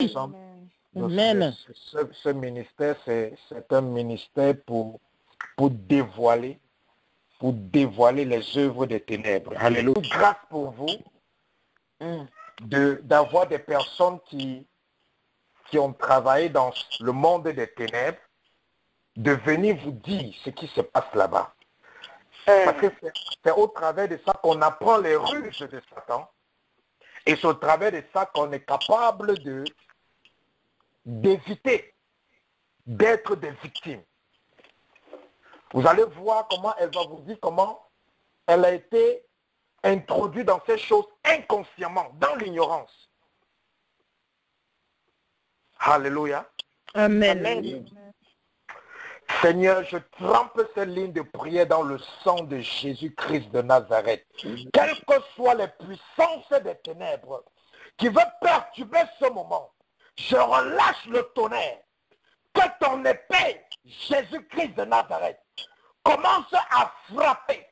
sommes. Amen. Ce ministère, c'est un ministère pour dévoiler les œuvres des ténèbres. Alléluia. Grâce pour vous d'avoir des personnes qui ont travaillé dans le monde des ténèbres, de venir vous dire ce qui se passe là-bas. Parce que c'est au travers de ça qu'on apprend les ruses de Satan. Et c'est au travers de ça qu'on est capable d'éviter d'être des victimes. Vous allez voir comment elle va vous dire comment elle a été introduite dans ces choses inconsciemment, dans l'ignorance. Alléluia. Amen. Amen. Seigneur, je trempe cette ligne de prière dans le sang de Jésus-Christ de Nazareth. Quelles que soient les puissances des ténèbres qui veulent perturber ce moment, je relâche le tonnerre. Que ton épée, Jésus-Christ de Nazareth, commence à frapper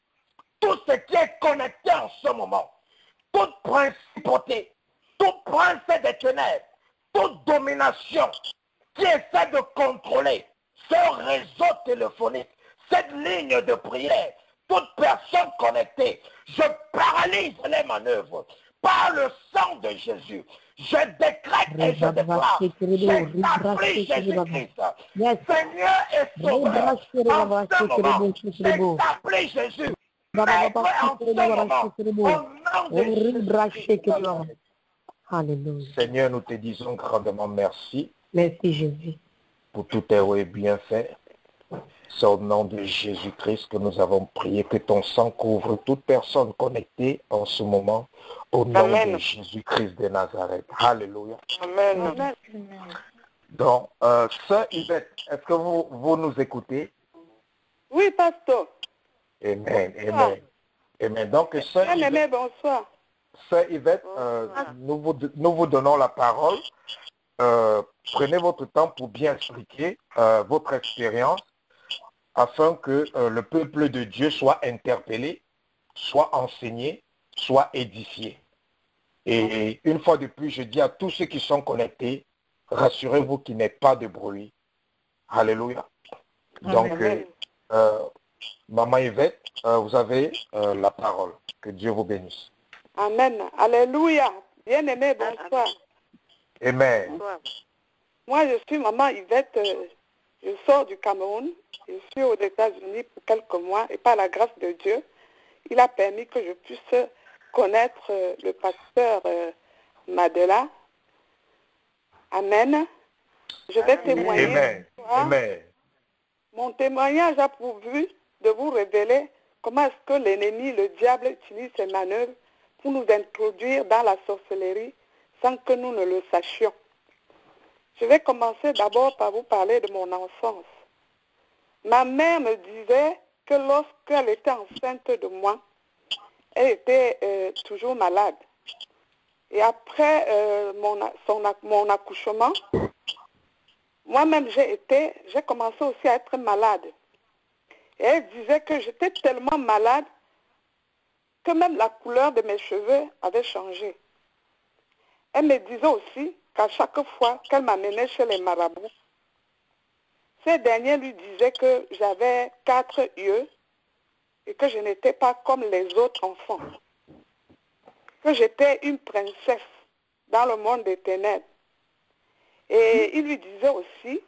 tout ce qui est connecté en ce moment. Toute principauté, tout prince des ténèbres, toute domination qui essaie de contrôler ce réseau téléphonique, cette ligne de prière, toute personne connectée, je paralyse les manœuvres par le sang de Jésus. Je décrète et je déclare, j'établis Jésus-Christ, Seigneur et Sauveur, en ce moment, j'établis Jésus, Maître en ce moment, au nom de Jésus-Christ. Alléluia. Seigneur, nous te disons grandement merci. Merci Jésus. Pour tout heureux et bienfait. C'est au nom de Jésus-Christ que nous avons prié, que ton sang couvre toute personne connectée en ce moment, au nom de Jésus-Christ de Nazareth. Alléluia. Amen. Donc, Sœur Yvette, est-ce que vous nous écoutez? Oui, pasteur. Amen, amen. Amen. Donc, Sœur Yvette, bonsoir. Sœur Yvette, nous vous donnons la parole. Prenez votre temps pour bien expliquer votre expérience afin que le peuple de Dieu soit interpellé, soit enseigné, soit édifié. Et une fois de plus, je dis à tous ceux qui sont connectés, rassurez-vous qu'il n'y ait pas de bruit. Alléluia. Donc, Maman Yvette, vous avez la parole. Que Dieu vous bénisse. Amen. Alléluia. Bien-aimé, bonsoir. Amen. Moi, je suis Maman Yvette. Je sors du Cameroun. Je suis aux États-Unis pour quelques mois. Et par la grâce de Dieu, il a permis que je puisse connaître le pasteur Madela. Amen. Je vais témoigner. Amen. Amen. Mon témoignage a pour but de vous révéler comment est-ce que l'ennemi, le diable, utilise ses manœuvres pour nous introduire dans la sorcellerie sans que nous ne le sachions. Je vais commencer d'abord par vous parler de mon enfance. Ma mère me disait que lorsqu'elle était enceinte de moi, elle était toujours malade. Et après mon accouchement, moi-même j'ai commencé aussi à être malade. Et elle disait que j'étais tellement malade que même la couleur de mes cheveux avait changé. Elle me disait aussi qu'à chaque fois qu'elle m'amenait chez les marabouts, ces derniers lui disaient que j'avais 4 yeux et que je n'étais pas comme les autres enfants, que j'étais une princesse dans le monde des ténèbres. Et il lui disait aussi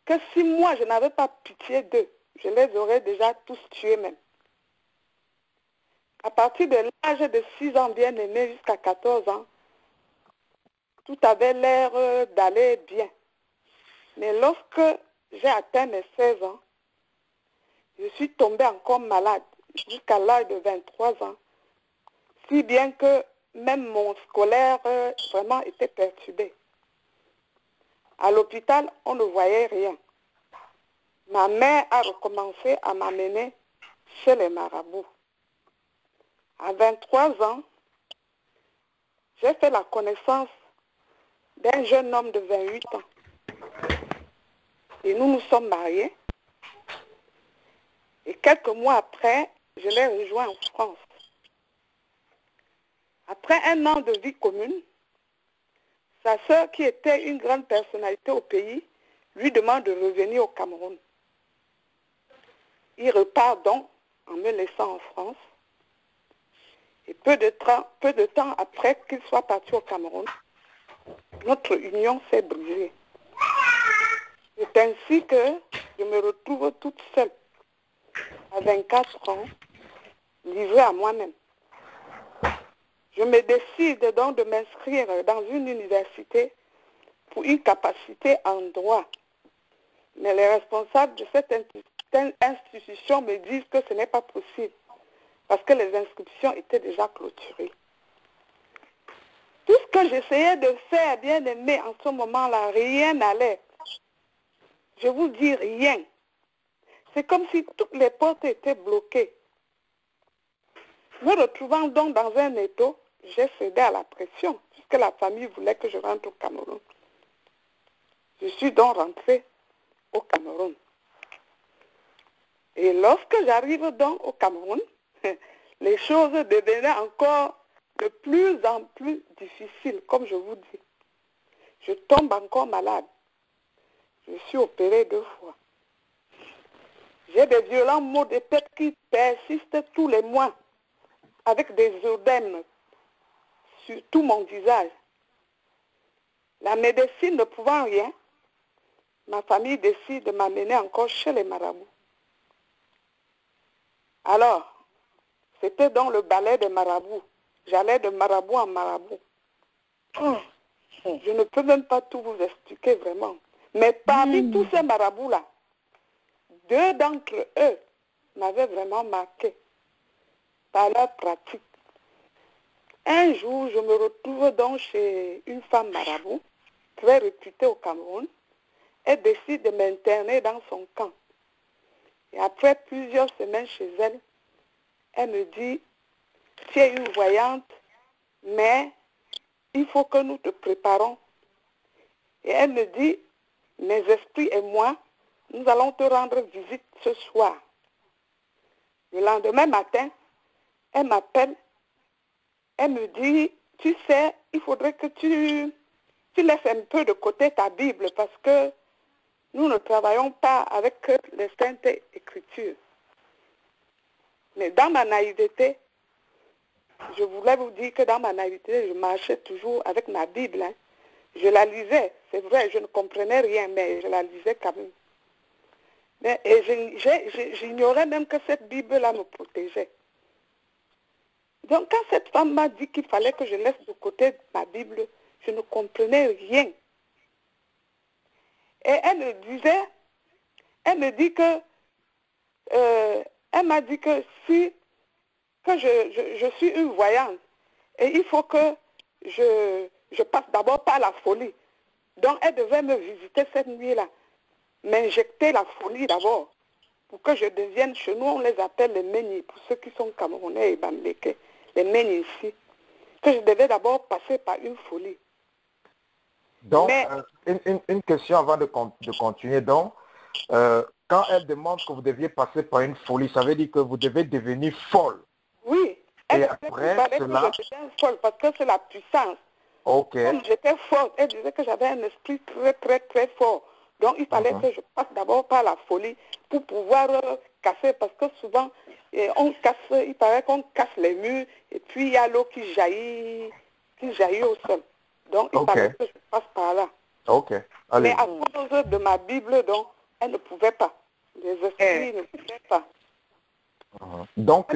que si moi je n'avais pas pitié d'eux, je les aurais déjà tous tués même. À partir de l'âge de 6 ans bien aimé jusqu'à 14 ans, tout avait l'air d'aller bien. Mais lorsque j'ai atteint mes 16 ans, je suis tombée encore malade jusqu'à l'âge de 23 ans. Si bien que même mon scolaire vraiment était perturbé. À l'hôpital, on ne voyait rien. Ma mère a recommencé à m'amener chez les marabouts. À 23 ans, j'ai fait la connaissance d'un jeune homme de 28 ans. Et nous nous sommes mariés. Et quelques mois après, je l'ai rejoint en France. Après un an de vie commune, Sa sœur, qui était une grande personnalité au pays, lui demande de revenir au Cameroun. Il repart donc en me laissant en France. Et peu de temps après qu'il soit parti au Cameroun, notre union s'est brisée. C'est ainsi que je me retrouve toute seule, à 24 ans, livrée à moi-même. Je me décide donc de m'inscrire dans une université pour une capacité en droit. Mais les responsables de cette institution me disent que ce n'est pas possible parce que les inscriptions étaient déjà clôturées. Tout ce que j'essayais de faire, bien aimé, en ce moment-là, rien n'allait. Je vous dis rien. C'est comme si toutes les portes étaient bloquées. Me retrouvant donc dans un étau, j'ai cédé à la pression, puisque la famille voulait que je rentre au Cameroun. Je suis donc rentrée au Cameroun. Et lorsque j'arrive donc au Cameroun, les choses devenaient encore de plus en plus difficiles, comme je vous dis. Je tombe encore malade. Je suis opérée 2 fois. J'ai des violents maux de tête qui persistent tous les mois, avec des œdèmes sur tout mon visage. La médecine ne pouvant rien, ma famille décide de m'amener encore chez les marabouts. Alors, c'était dans le ballet des marabouts. J'allais de marabout en marabout. Je ne peux même pas tout vous expliquer vraiment. Mais parmi tous ces marabouts-là, 2 d'entre eux m'avaient vraiment marqué par leur pratique. Un jour, je me retrouve donc chez une femme marabout, très réputée au Cameroun. Elle décide de m'interner dans son camp. Et après plusieurs semaines chez elle, elle me dit, tu es une voyante, mais il faut que nous te préparons. Et elle me dit, mes esprits et moi, nous allons te rendre visite ce soir. Le lendemain matin, elle m'appelle, elle me dit, tu sais, il faudrait que tu laisses un peu de côté ta Bible parce que nous ne travaillons pas avec les Saintes Écritures. Mais dans ma naïveté, je voulais vous dire que dans ma naïveté, je marchais toujours avec ma Bible. Hein. Je la lisais, c'est vrai, je ne comprenais rien, mais je la lisais quand même. Et j'ignorais même que cette Bible-là me protégeait. Donc quand cette femme m'a dit qu'il fallait que je laisse de côté ma Bible, je ne comprenais rien. Et elle me dit que, elle m'a dit que je suis une voyante et il faut que je passe d'abord par la folie. Donc elle devait me visiter cette nuit-là, m'injecter la folie d'abord pour que je devienne, chez nous on les appelle les Ménis, pour ceux qui sont camerounais et bamlékés, les Ménis ici, que je devais d'abord passer par une folie. Donc, une question avant de continuer. Donc, quand elle demande que vous deviez passer par une folie, ça veut dire que vous devez devenir folle. Oui. Et après cela... que je devienne folle parce que c'est la puissance. Ok. Comme j'étais forte, elle disait que j'avais un esprit très, très, très fort. Donc, il fallait que je passe d'abord par la folie pour pouvoir casser. Parce que souvent, on casse, il paraît qu'on casse les murs et puis il y a l'eau qui jaillit au sol. Donc, il fallait que je passe par là. Ok. Allez. Mais à cause de ma Bible, donc, elle ne pouvait pas. Les esprits ne pouvaient pas. Donc,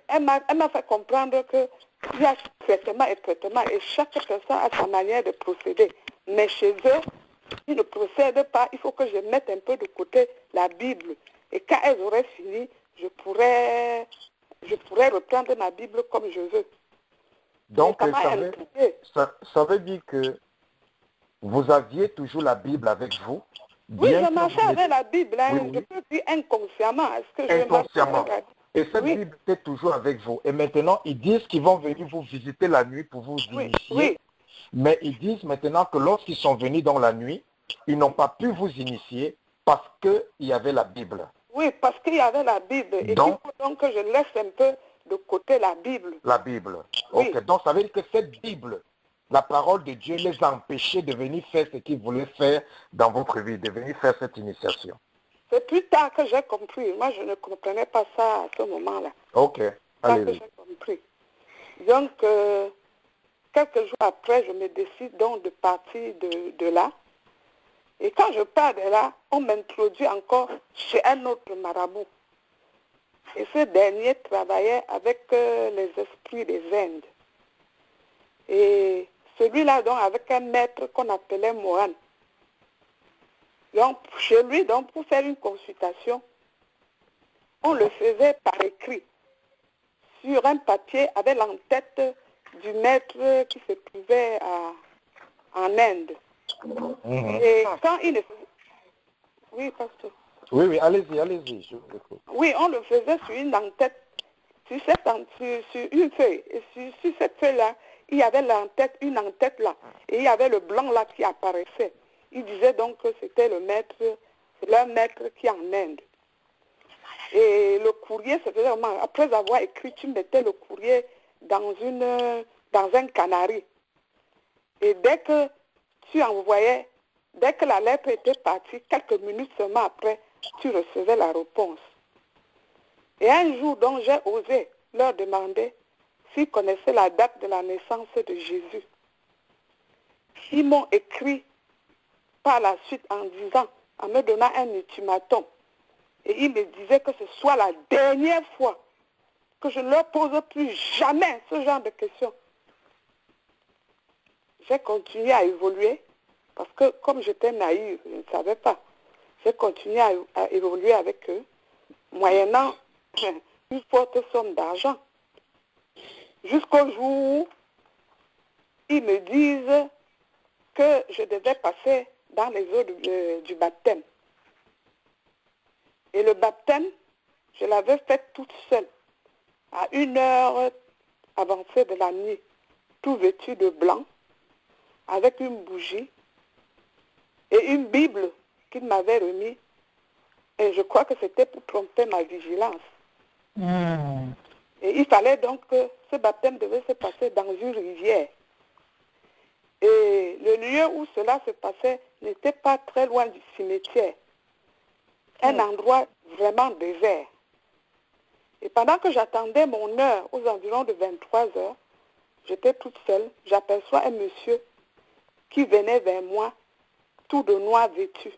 elle m'a fait comprendre qu'il y a traitement et traitement et chaque personne a sa manière de procéder. Mais chez eux, ils ne procèdent pas. Il faut que je mette un peu de côté la Bible. Et quand elles auraient fini, je pourrais reprendre ma Bible comme je veux. Donc, ça veut dire que vous aviez toujours la Bible avec vous? Oui, je marchais avec la Bible. Hein. Oui. Je peux dire inconsciemment. Est-ce que inconsciemment. Et cette Bible était toujours avec vous. Et maintenant, ils disent qu'ils vont venir vous visiter la nuit pour vous initier. Oui. Mais ils disent maintenant que lorsqu'ils sont venus dans la nuit, ils n'ont pas pu vous initier parce qu'il y avait la Bible. Oui, parce qu'il y avait la Bible. Et donc, il faut donc que je laisse un peu de côté la Bible. La Bible. Oui. Ok. Donc, ça veut dire que cette Bible la parole de Dieu les a empêchés de venir faire ce qu'ils voulaient faire dans votre vie, de venir faire cette initiation? C'est plus tard que j'ai compris. Moi, je ne comprenais pas ça à ce moment-là. Ok, Ça que allez-y. j'ai compris. Donc, quelques jours après, je me décide donc de partir de là. Et quand je pars de là, on m'introduit encore chez un autre marabout. Et ce dernier travaillait avec les esprits des Indes. Et celui-là, donc, avec un maître qu'on appelait Mohan. Donc, chez lui, donc, pour faire une consultation, on le faisait par écrit, sur un papier avec l'entête du maître qui se trouvait en Inde. Et quand il ne faisait... Oui, pasteur. Oui, allez-y, allez-y, je vous écoute. Oui, on le faisait sur une entête, sur une feuille. Et sur cette feuille-là, il y avait l'entête, une entête là. Et il y avait le blanc là qui apparaissait. Il disait donc que c'était le maître, c'est leur maître qui est en Inde. Et le courrier, c'était vraiment, après avoir écrit, tu mettais le courrier dans un canari. Et dès que tu envoyais, dès que la lettre était partie, quelques minutes seulement après, tu recevais la réponse. Et un jour, donc, j'ai osé leur demander s'ils connaissaient la date de la naissance de Jésus. Ils m'ont écrit par la suite en disant, en me donnant un ultimatum. Et ils me disaient que ce soit la dernière fois que je ne leur pose plus jamais ce genre de questions. J'ai continué à évoluer parce que comme j'étais naïve, je ne savais pas. J'ai continué à évoluer avec eux, moyennant une forte somme d'argent. Jusqu'au jour où ils me disent que je devais passer dans les eaux du baptême. Et le baptême, je l'avais fait toute seule, à 1h avancée de la nuit, tout vêtu de blanc, avec une bougie et une Bible qu'il m'avait remis. Et je crois que c'était pour tromper ma vigilance. Et il fallait donc que ce baptême devait se passer dans une rivière. Et le lieu où cela se passait n'était pas très loin du cimetière. Un endroit vraiment désert. Et pendant que j'attendais mon heure, aux environs de 23 heures, j'étais toute seule, j'aperçois un monsieur qui venait vers moi, tout de noir vêtu.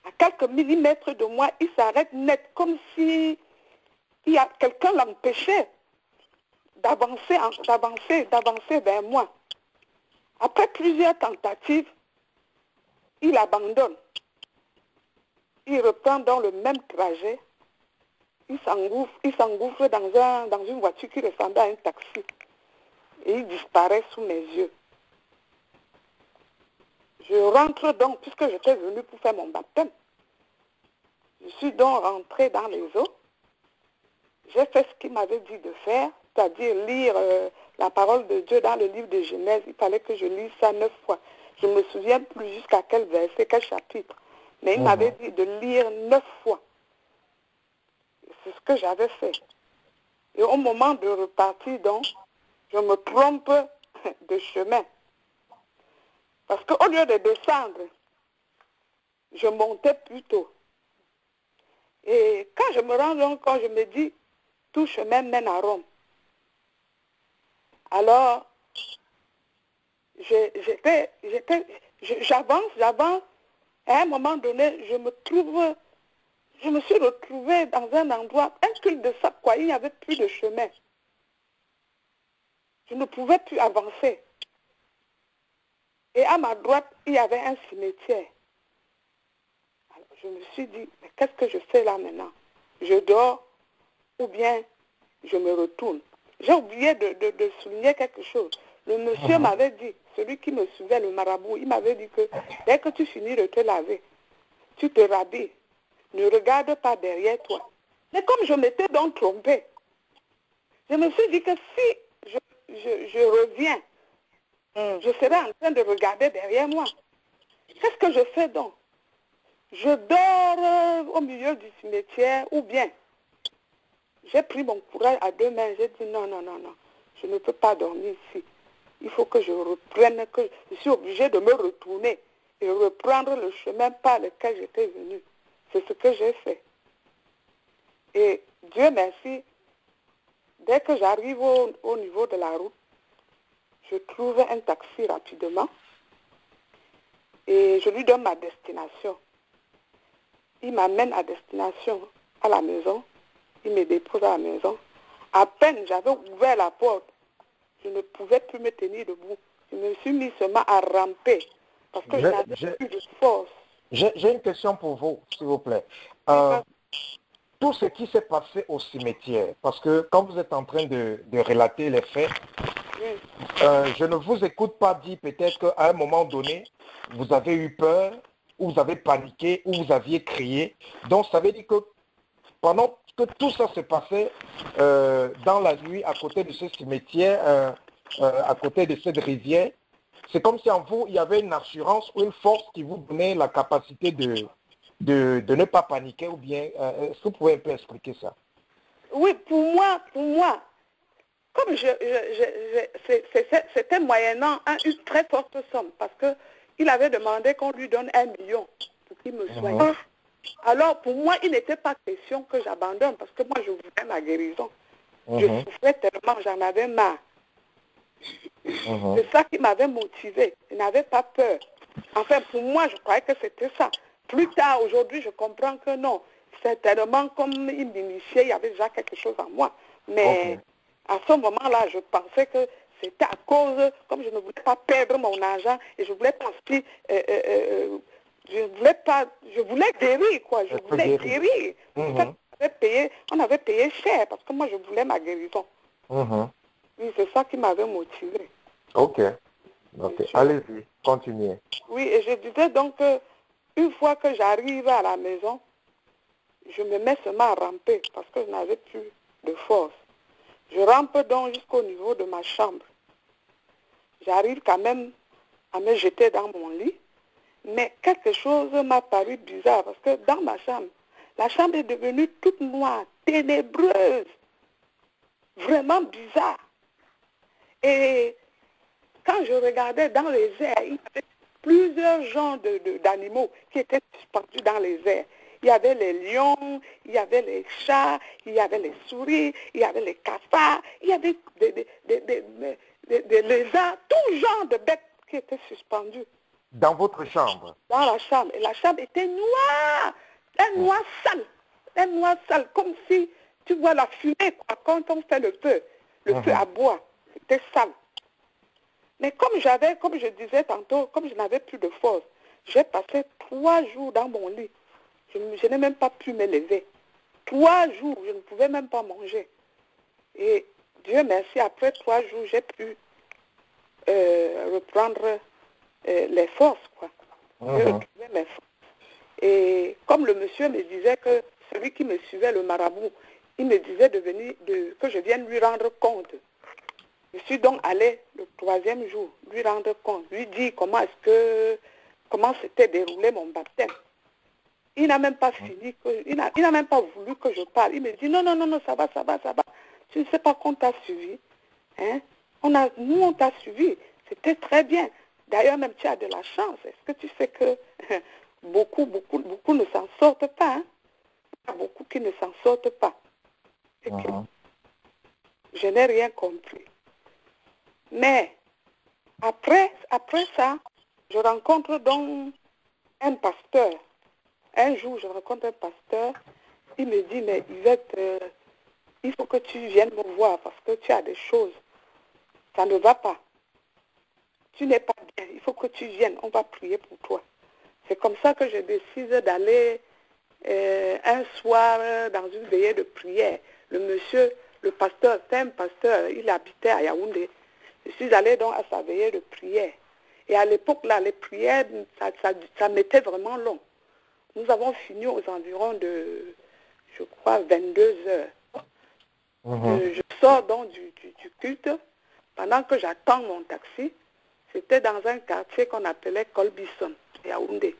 À quelques millimètres de moi, il s'arrête net, comme si quelqu'un l'empêchait d'avancer vers moi. Après plusieurs tentatives, il abandonne. Il reprend dans le même trajet. Il s'engouffre dans une voiture qui ressemblait à un taxi. Et il disparaît sous mes yeux. Je rentre donc, puisque j'étais venue pour faire mon baptême. Je suis donc rentrée dans les eaux. J'ai fait ce qu'il m'avait dit de faire, c'est-à-dire lire la parole de Dieu dans le livre de Genèse. Il fallait que je lise ça 9 fois. Je ne me souviens plus jusqu'à quel verset, quel chapitre. Mais il m'avait dit de lire 9 fois. C'est ce que j'avais fait. Et au moment de repartir, donc, je me trompe de chemin. Parce qu'au lieu de descendre, je montais plutôt. Et quand je me rends donc, quand je me dis, tout chemin mène à Rome. Alors, j'avance. À un moment donné, je me suis retrouvée dans un endroit, un cul-de-sac, quoi. Il n'y avait plus de chemin. Je ne pouvais plus avancer. Et à ma droite, il y avait un cimetière. Alors, je me suis dit, mais qu'est-ce que je fais là maintenant? Je dors ou bien je me retourne. J'ai oublié de souligner quelque chose. Le monsieur m'avait dit, celui qui me suivait, le marabout, il m'avait dit que dès que tu finis de te laver, tu te rhabilles. Ne regarde pas derrière toi. Mais comme je m'étais donc trompée, je me suis dit que si je reviens, je serai en train de regarder derrière moi. Qu'est-ce que je fais donc? Je dors au milieu du cimetière ou bien j'ai pris mon courage à deux mains. J'ai dit non, je ne peux pas dormir ici. il faut que je reprenne, que je suis obligée de me retourner et reprendre le chemin par lequel j'étais venue. C'est ce que j'ai fait. Et Dieu merci, dès que j'arrive au niveau de la route, je trouve un taxi rapidement et je lui donne ma destination. Il m'amène à destination, à la maison. Il me dépose à la maison. À peine j'avais ouvert la porte, je ne pouvais plus me tenir debout. Je me suis mis seulement à ramper parce que je n'avais plus de force. J'ai une question pour vous, s'il vous plaît. Tout ce qui s'est passé au cimetière, parce que quand vous êtes en train de relater les faits, je ne vous écoute pas dire peut-être qu'à un moment donné, vous avez eu peur, ou vous avez paniqué, ou vous aviez crié. Donc ça veut dire que pendant que tout ça se passait dans la nuit à côté de ce cimetière, à côté de cette rivière, c'est comme si en vous, il y avait une assurance ou une force qui vous donnait la capacité de ne pas paniquer, ou bien, est-ce que vous pouvez un peu expliquer ça? Oui, pour moi, comme c'était moyennant une très forte somme, parce qu'il avait demandé qu'on lui donne 1 million pour qu'il me soigne. Alors, pour moi, il n'était pas question que j'abandonne, parce que moi, je voulais ma guérison. Je souffrais tellement, j'en avais marre. C'est ça qui m'avait motivé. Je n'avais pas peur. Enfin, pour moi, je croyais que c'était ça. Plus tard, aujourd'hui, je comprends que non. Certainement, comme il m'initiait, il y avait déjà quelque chose en moi. Mais à ce moment-là, je pensais que c'était à cause, comme je ne voulais pas perdre mon argent, et je voulais pas aussi, je voulais guérir, quoi. Je voulais guérir. On avait payé cher, parce que moi, je voulais ma guérison. Oui, c'est ça qui m'avait motivé. Ok. Allez-y, continuez. Oui, et je disais donc que une fois que j'arrive à la maison, je me mets seulement à ramper parce que je n'avais plus de force. Je rampe donc jusqu'au niveau de ma chambre. J'arrive quand même à me jeter dans mon lit, mais quelque chose m'a paru bizarre parce que dans ma chambre, la chambre est devenue toute noire, ténébreuse, vraiment bizarre. Et quand je regardais dans les airs, il y avait plusieurs genres d'animaux qui étaient suspendus dans les airs. Il y avait les lions, il y avait les chats, il y avait les souris, il y avait les cafards, il y avait des lézards, tout genre de bêtes qui étaient suspendus. Dans votre chambre? Dans la chambre. Et la chambre était noire, un noir sale, comme si, tu vois la fumée, quoi, quand on fait le feu à bois, c'était sale. Mais comme je disais tantôt, comme je n'avais plus de force, j'ai passé 3 jours dans mon lit. Je n'ai même pas pu me lever. 3 jours, je ne pouvais même pas manger. Et Dieu merci, après 3 jours, j'ai pu reprendre les forces, quoi. J'ai retrouvé mes forces. Et comme le monsieur me disait que celui qui me suivait, le marabout, il me disait que je vienne lui rendre compte. Je suis donc allée le 3e jour lui rendre compte, lui dire comment s'était déroulé mon baptême. Il n'a même pas fini, il n'a même pas voulu que je parle. Il me dit non, ça va. Tu ne sais pas qu'on t'a suivi. Hein? Nous, on t'a suivi. C'était très bien. D'ailleurs, même tu as de la chance. Est-ce que tu sais que beaucoup ne s'en sortent pas, hein? Il y a beaucoup qui ne s'en sortent pas. Et que je n'ai rien compris. Mais après ça, je rencontre donc un pasteur. Un jour, je rencontre un pasteur. Il me dit, mais Yvette, il faut que tu viennes me voir parce que tu as des choses. Ça ne va pas. Tu n'es pas bien. Il faut que tu viennes. On va prier pour toi. C'est comme ça que je décide d'aller un soir dans une veillée de prière. Le pasteur, c'est un pasteur, il habitait à Yaoundé. Je suis allée donc à sa veillée de prière. Et à l'époque, là, les prières, ça m'était vraiment long. Nous avons fini aux environs de, je crois, 22 heures. Je sors donc du culte. Pendant que j'attends mon taxi, c'était dans un quartier qu'on appelait Colbison, Yaoundé.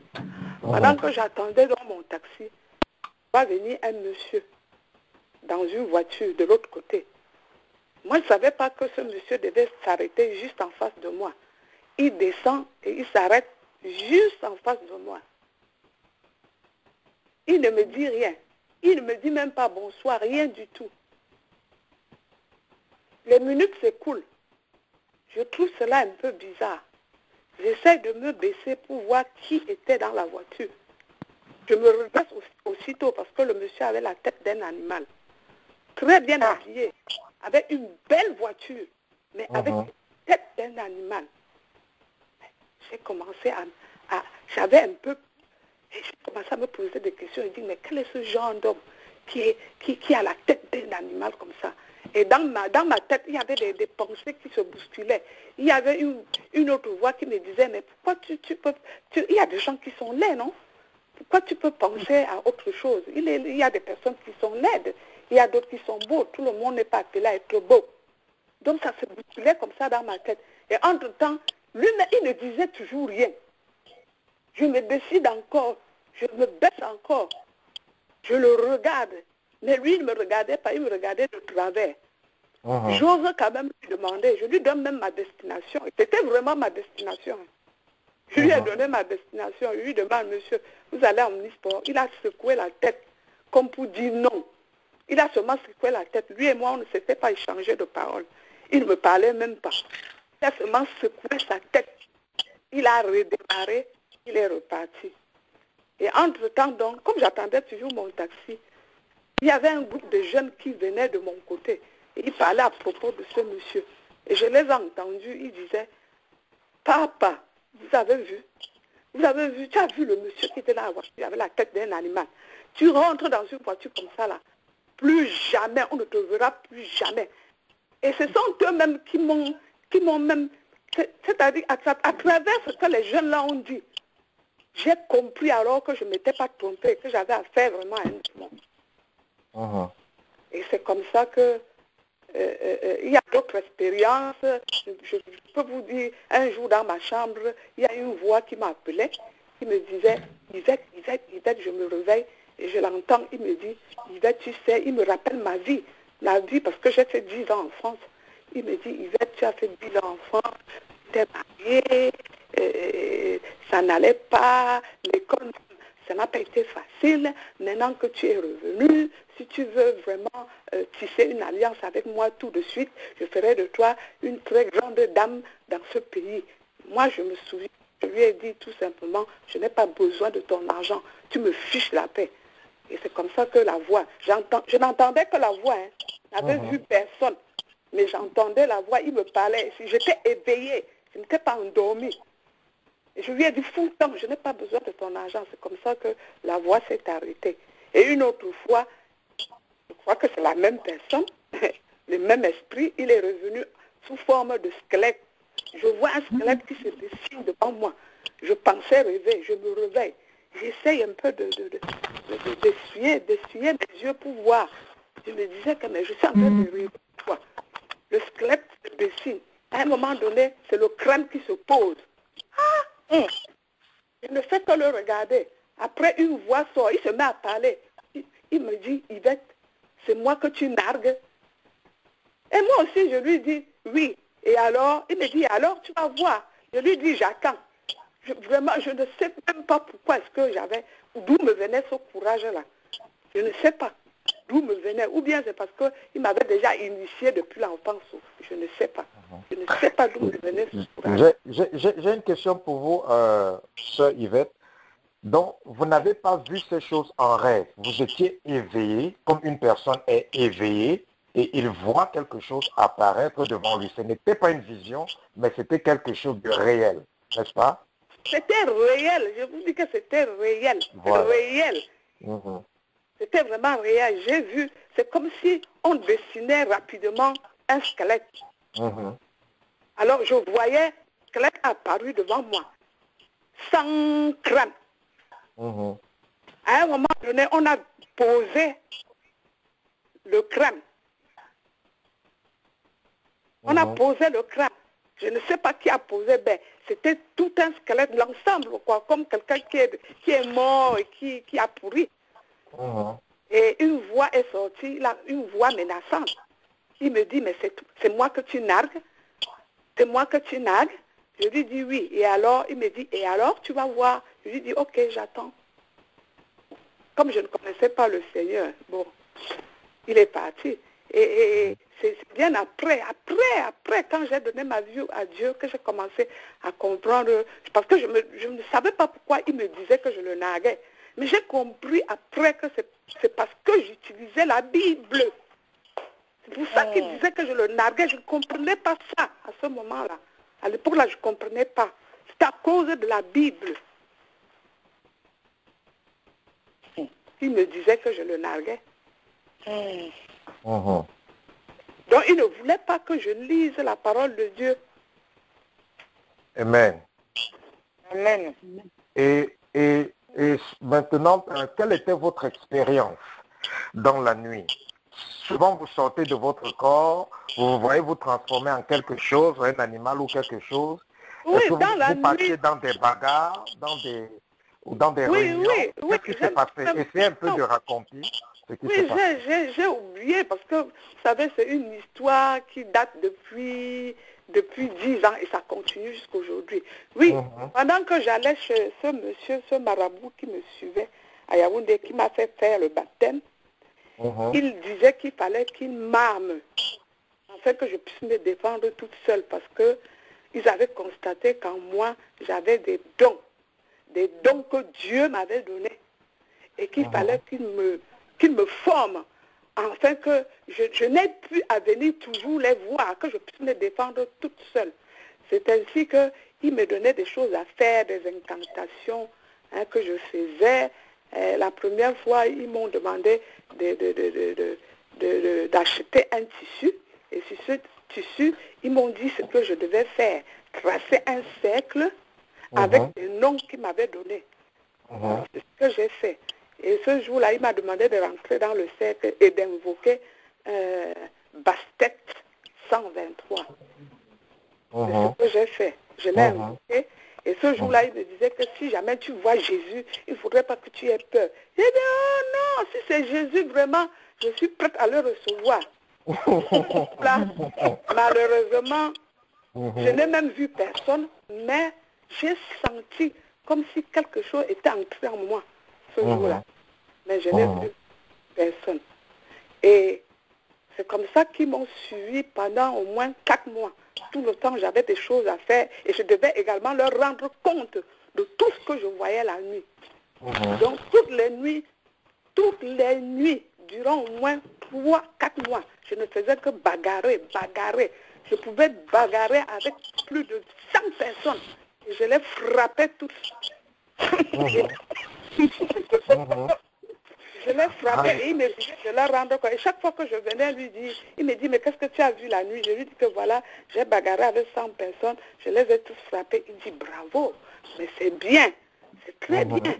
Pendant que j'attendais dans mon taxi, va venir un monsieur dans une voiture de l'autre côté. Moi, je ne savais pas que ce monsieur devait s'arrêter juste en face de moi. Il descend et il s'arrête juste en face de moi. Il ne me dit rien. Il ne me dit même pas bonsoir, rien du tout. Les minutes s'écoulent. Je trouve cela un peu bizarre. J'essaie de me baisser pour voir qui était dans la voiture. Je me redresse aussitôt parce que le monsieur avait la tête d'un animal. Très bien habillé, avec une belle voiture, mais avec la tête d'un animal. J'ai commencé j'avais un peu, et j'ai commencé à me poser des questions. Je dis, mais quel est ce genre d'homme qui a la tête d'un animal comme ça? Et dans ma tête, il y avait des pensées qui se bousculaient. Il y avait une autre voix qui me disait, mais pourquoi il y a des gens qui sont laids, non? Pourquoi tu peux penser à autre chose? Il y a des personnes qui sont laides, il y a d'autres qui sont beaux. Tout le monde n'est pas appelé à être beau. Donc ça se bousculait comme ça dans ma tête. Et entre-temps, lui-même, il ne disait toujours rien. Je me décide encore, je me baisse encore. Je le regarde. Mais lui, il ne me regardait pas, il me regardait de travers. J'ose quand même lui demander, je lui donne même ma destination. C'était vraiment ma destination. Je lui ai donné ma destination. Je lui demande, monsieur, vous allez à Omnisport. Il a secoué la tête comme pour dire non. Il a seulement secoué la tête. Lui et moi, on ne s'était pas échangé de paroles. Il ne me parlait même pas. Il a seulement secoué sa tête. Il a redémarré. Il est reparti. Et entre-temps, donc, comme j'attendais toujours mon taxi, il y avait un groupe de jeunes qui venaient de mon côté. Et ils parlaient à propos de ce monsieur. Et je les ai entendus. Ils disaient, papa, vous avez vu, tu as vu le monsieur qui était dans la voiture, il avait la tête d'un animal. Tu rentres dans une voiture comme ça là, plus jamais, on ne te verra plus jamais. Et ce sont eux-mêmes qui m'ont même, c'est-à-dire à travers ce que les jeunes là ont dit, j'ai compris alors que je ne m'étais pas trompée, que j'avais affaire vraiment à un démon. Et c'est comme ça que il y a d'autres expériences. Je peux vous dire, un jour dans ma chambre, il y a une voix qui m'appelait, qui me disait, Yvette, Yvette, Yvette, je me réveille et je l'entends, il me dit, Yvette, tu sais, il me rappelle ma vie parce que j'ai fait 10 ans en France. Il me dit, Yvette, tu as fait 10 ans en France, tu es mariée, ça n'allait pas, l'école, ça n'a pas été facile. Maintenant que tu es revenu, si tu veux vraiment tisser une alliance avec moi tout de suite, je ferai de toi une très grande dame dans ce pays. Moi, je me souviens, je lui ai dit tout simplement, je n'ai pas besoin de ton argent, tu me fiches la paix. Et c'est comme ça que la voix, je n'entendais que la voix, je n'avais vu personne, mais j'entendais la voix, il me parlait, j'étais éveillée, je n'étais pas endormie. Et je lui ai dit, fous-toi, je n'ai pas besoin de ton argent. C'est comme ça que la voix s'est arrêtée. Et une autre fois, je crois que c'est la même personne, le même esprit, il est revenu sous forme de squelette. Je vois un squelette qui se dessine devant moi. Je pensais rêver, je me réveille. J'essaye un peu d'essuyer mes yeux pour voir. Je me disais que mais je suis en train de rêver. Le squelette se dessine. À un moment donné, c'est le crâne qui se pose. Je ne fais que le regarder. Après, une voix sort, il se met à parler. Il me dit, Yvette, c'est moi que tu nargues. Et moi aussi, je lui dis, oui. Et alors, il me dit, alors tu vas voir. Je lui dis, j'attends. Vraiment, je ne sais même pas pourquoi est-ce que d'où me venait ce courage-là. Je ne sais pas d'où me venait. Ou bien c'est parce qu'il m'avait déjà initié depuis l'enfance. Je ne sais pas. Je ne sais pas d'où me venait ce courage. J'ai une question pour vous, sœur Yvette. Donc, vous n'avez pas vu ces choses en rêve. Vous étiez éveillé, comme une personne est éveillée, et il voit quelque chose apparaître devant lui. Ce n'était pas une vision, mais c'était quelque chose de réel, n'est-ce pas? C'était réel. Je vous dis que c'était réel. Voilà. Réel. C'était vraiment réel. J'ai vu, c'est comme si on dessinait rapidement un squelette. Alors, je voyais le squelette apparu devant moi, sans crâne. À un moment donné, on a posé le crâne. On a posé le crâne. Je ne sais pas qui a posé, ben, c'était tout un squelette, l'ensemble, quoi, comme quelqu'un qui est mort et qui a pourri. Et une voix est sortie, là, une voix menaçante, Il me dit, mais c'est moi que tu nargues? C'est moi que tu nargues? Je lui dis oui. Et alors, il me dit, et alors, tu vas voir. Je lui dis, ok, j'attends. Comme je ne connaissais pas le Seigneur, bon, il est parti. Et c'est bien après, quand j'ai donné ma vie à Dieu, que j'ai commencé à comprendre, parce que je ne savais pas pourquoi il me disait que je le narguais. Mais j'ai compris après que c'est parce que j'utilisais la Bible. C'est pour ça qu'il disait que je le narguais. Je ne comprenais pas ça à ce moment-là. À l'époque-là, je ne comprenais pas. C'est à cause de la Bible. Il me disait que je le narguais. Donc, il ne voulait pas que je lise la parole de Dieu. Amen. Amen. Et maintenant, quelle était votre expérience dans la nuit? Souvent, vous sortez de votre corps, vous voyez vous transformer en quelque chose, un animal ou quelque chose. Oui, est-ce que dans la vous partiez nuit. dans des bagarres, dans des réunions? Oui. Qu'est-ce qui s'est passé? Essayez un peu de raconter ce qui s'est Oui, passé. j'ai oublié parce que, vous savez, c'est une histoire qui date depuis 10 ans et ça continue jusqu'à aujourd'hui. Oui, pendant que j'allais chez ce monsieur, ce marabout qui me suivait à Yaoundé, qui m'a fait faire le baptême, il disait qu'il fallait qu'il m'arme, afin que je puisse me défendre toute seule parce que ils avaient constaté qu'en moi, j'avais des dons que Dieu m'avait donnés et qu'il fallait qu'il me forme afin que je n'ai plus à venir toujours les voir, que je puisse me défendre toute seule. C'est ainsi qu'il me donnait des choses à faire, des incantations que je faisais. La première fois, ils m'ont demandé d'acheter un tissu. Et sur ce tissu, ils m'ont dit ce que je devais faire. Tracer un cercle avec des noms qu'ils m'avaient donnés. C'est ce que j'ai fait. Et ce jour-là, il m'a demandé de rentrer dans le cercle et d'invoquer Bastet 123. C'est ce que j'ai fait. Je l'ai invoqué. Et ce jour-là, il me disait que si jamais tu vois Jésus, il ne faudrait pas que tu aies peur. J'ai dit, oh non, si c'est Jésus, vraiment, je suis prête à le recevoir. Là, malheureusement, je n'ai même vu personne, mais j'ai senti comme si quelque chose était entré en moi ce jour-là. Mais je n'ai vu personne. Et c'est comme ça qu'ils m'ont suivi pendant au moins 4 mois. Tout le temps, j'avais des choses à faire et je devais également leur rendre compte de tout ce que je voyais la nuit. Donc, toutes les nuits, durant au moins 3-4 mois, je ne faisais que bagarrer. Je pouvais bagarrer avec plus de 100 personnes. Et je les frappais tous. Je l'ai frappé et il me disait de la rendre compte. Et chaque fois que je venais lui dire, il me dit, mais qu'est-ce que tu as vu la nuit? Je lui dis que voilà, j'ai bagarré avec 100 personnes, je les ai tous frappés. Il dit, bravo, mais c'est bien, c'est très bien,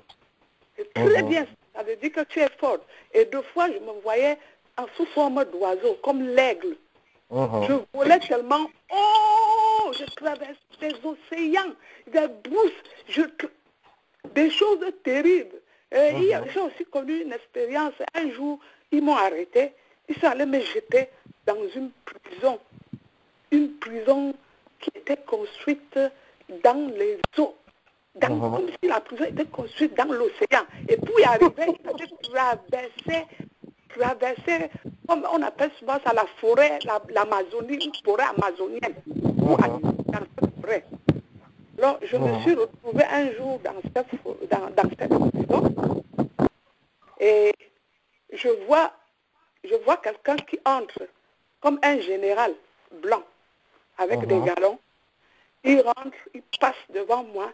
c'est très bien. Ça veut dire que tu es forte. Et 2 fois, je me voyais en sous forme d'oiseau, comme l'aigle. Je volais tellement, oh, je traversais des océans, des brousses, des choses terribles. J'ai aussi connu une expérience. Un jour, ils m'ont arrêté. Ils sont allés me jeter dans une prison qui était construite dans les eaux. Comme si la prison était construite dans l'océan. Et pour y arriver, il fallait traverser, comme on appelle souvent ça la forêt, l'Amazonie, une forêt amazonienne. Pour aller dans cette forêt. Alors, je me suis retrouvée un jour dans cette prison et je vois quelqu'un qui entre comme un général blanc avec des galons. Il rentre, il passe devant moi,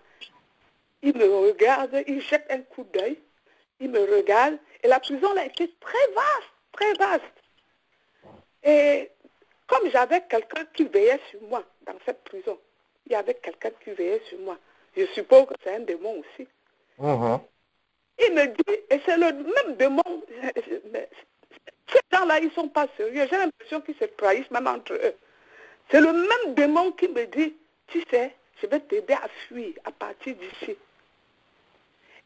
il me regarde, il jette un coup d'œil, il me regarde et la prison là était très vaste. Et comme j'avais quelqu'un qui veillait sur moi dans cette prison, il y avait quelqu'un qui veillait sur moi. Je suppose que c'est un démon aussi. Il me dit, et c'est le même démon, ces gens-là, ils ne sont pas sérieux. J'ai l'impression qu'ils se trahissent même entre eux. C'est le même démon qui me dit, tu sais, je vais t'aider à fuir à partir d'ici.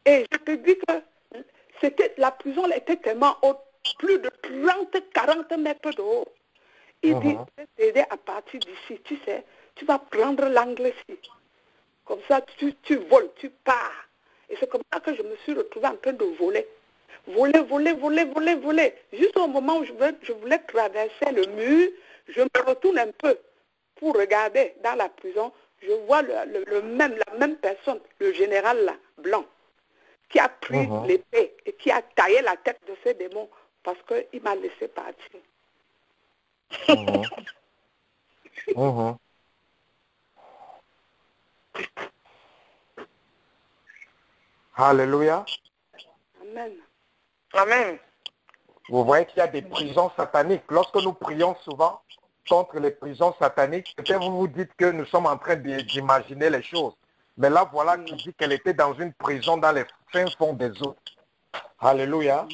Et je te dis que la prison était tellement haute, plus de 30-40 mètres de haut. Il dit, je vais t'aider à partir d'ici. Tu sais, tu vas prendre l'angle-ci. Comme ça, tu voles, tu pars. Et c'est comme ça que je me suis retrouvée en train de voler. Voler. Juste au moment où je voulais traverser le mur, je me retourne un peu pour regarder dans la prison. Je vois la même personne, le général là, blanc, qui a pris l'épée et qui a taillé la tête de ce démon parce qu'il m'a laissé partir. Alléluia. Amen. Amen. Vous voyez qu'il y a des prisons sataniques. Lorsque nous prions souvent contre les prisons sataniques, peut-être vous vous dites que nous sommes en train d'imaginer les choses. Mais là, voilà qui dit qu'elle était dans une prison dans les fins fonds des eaux. Alléluia.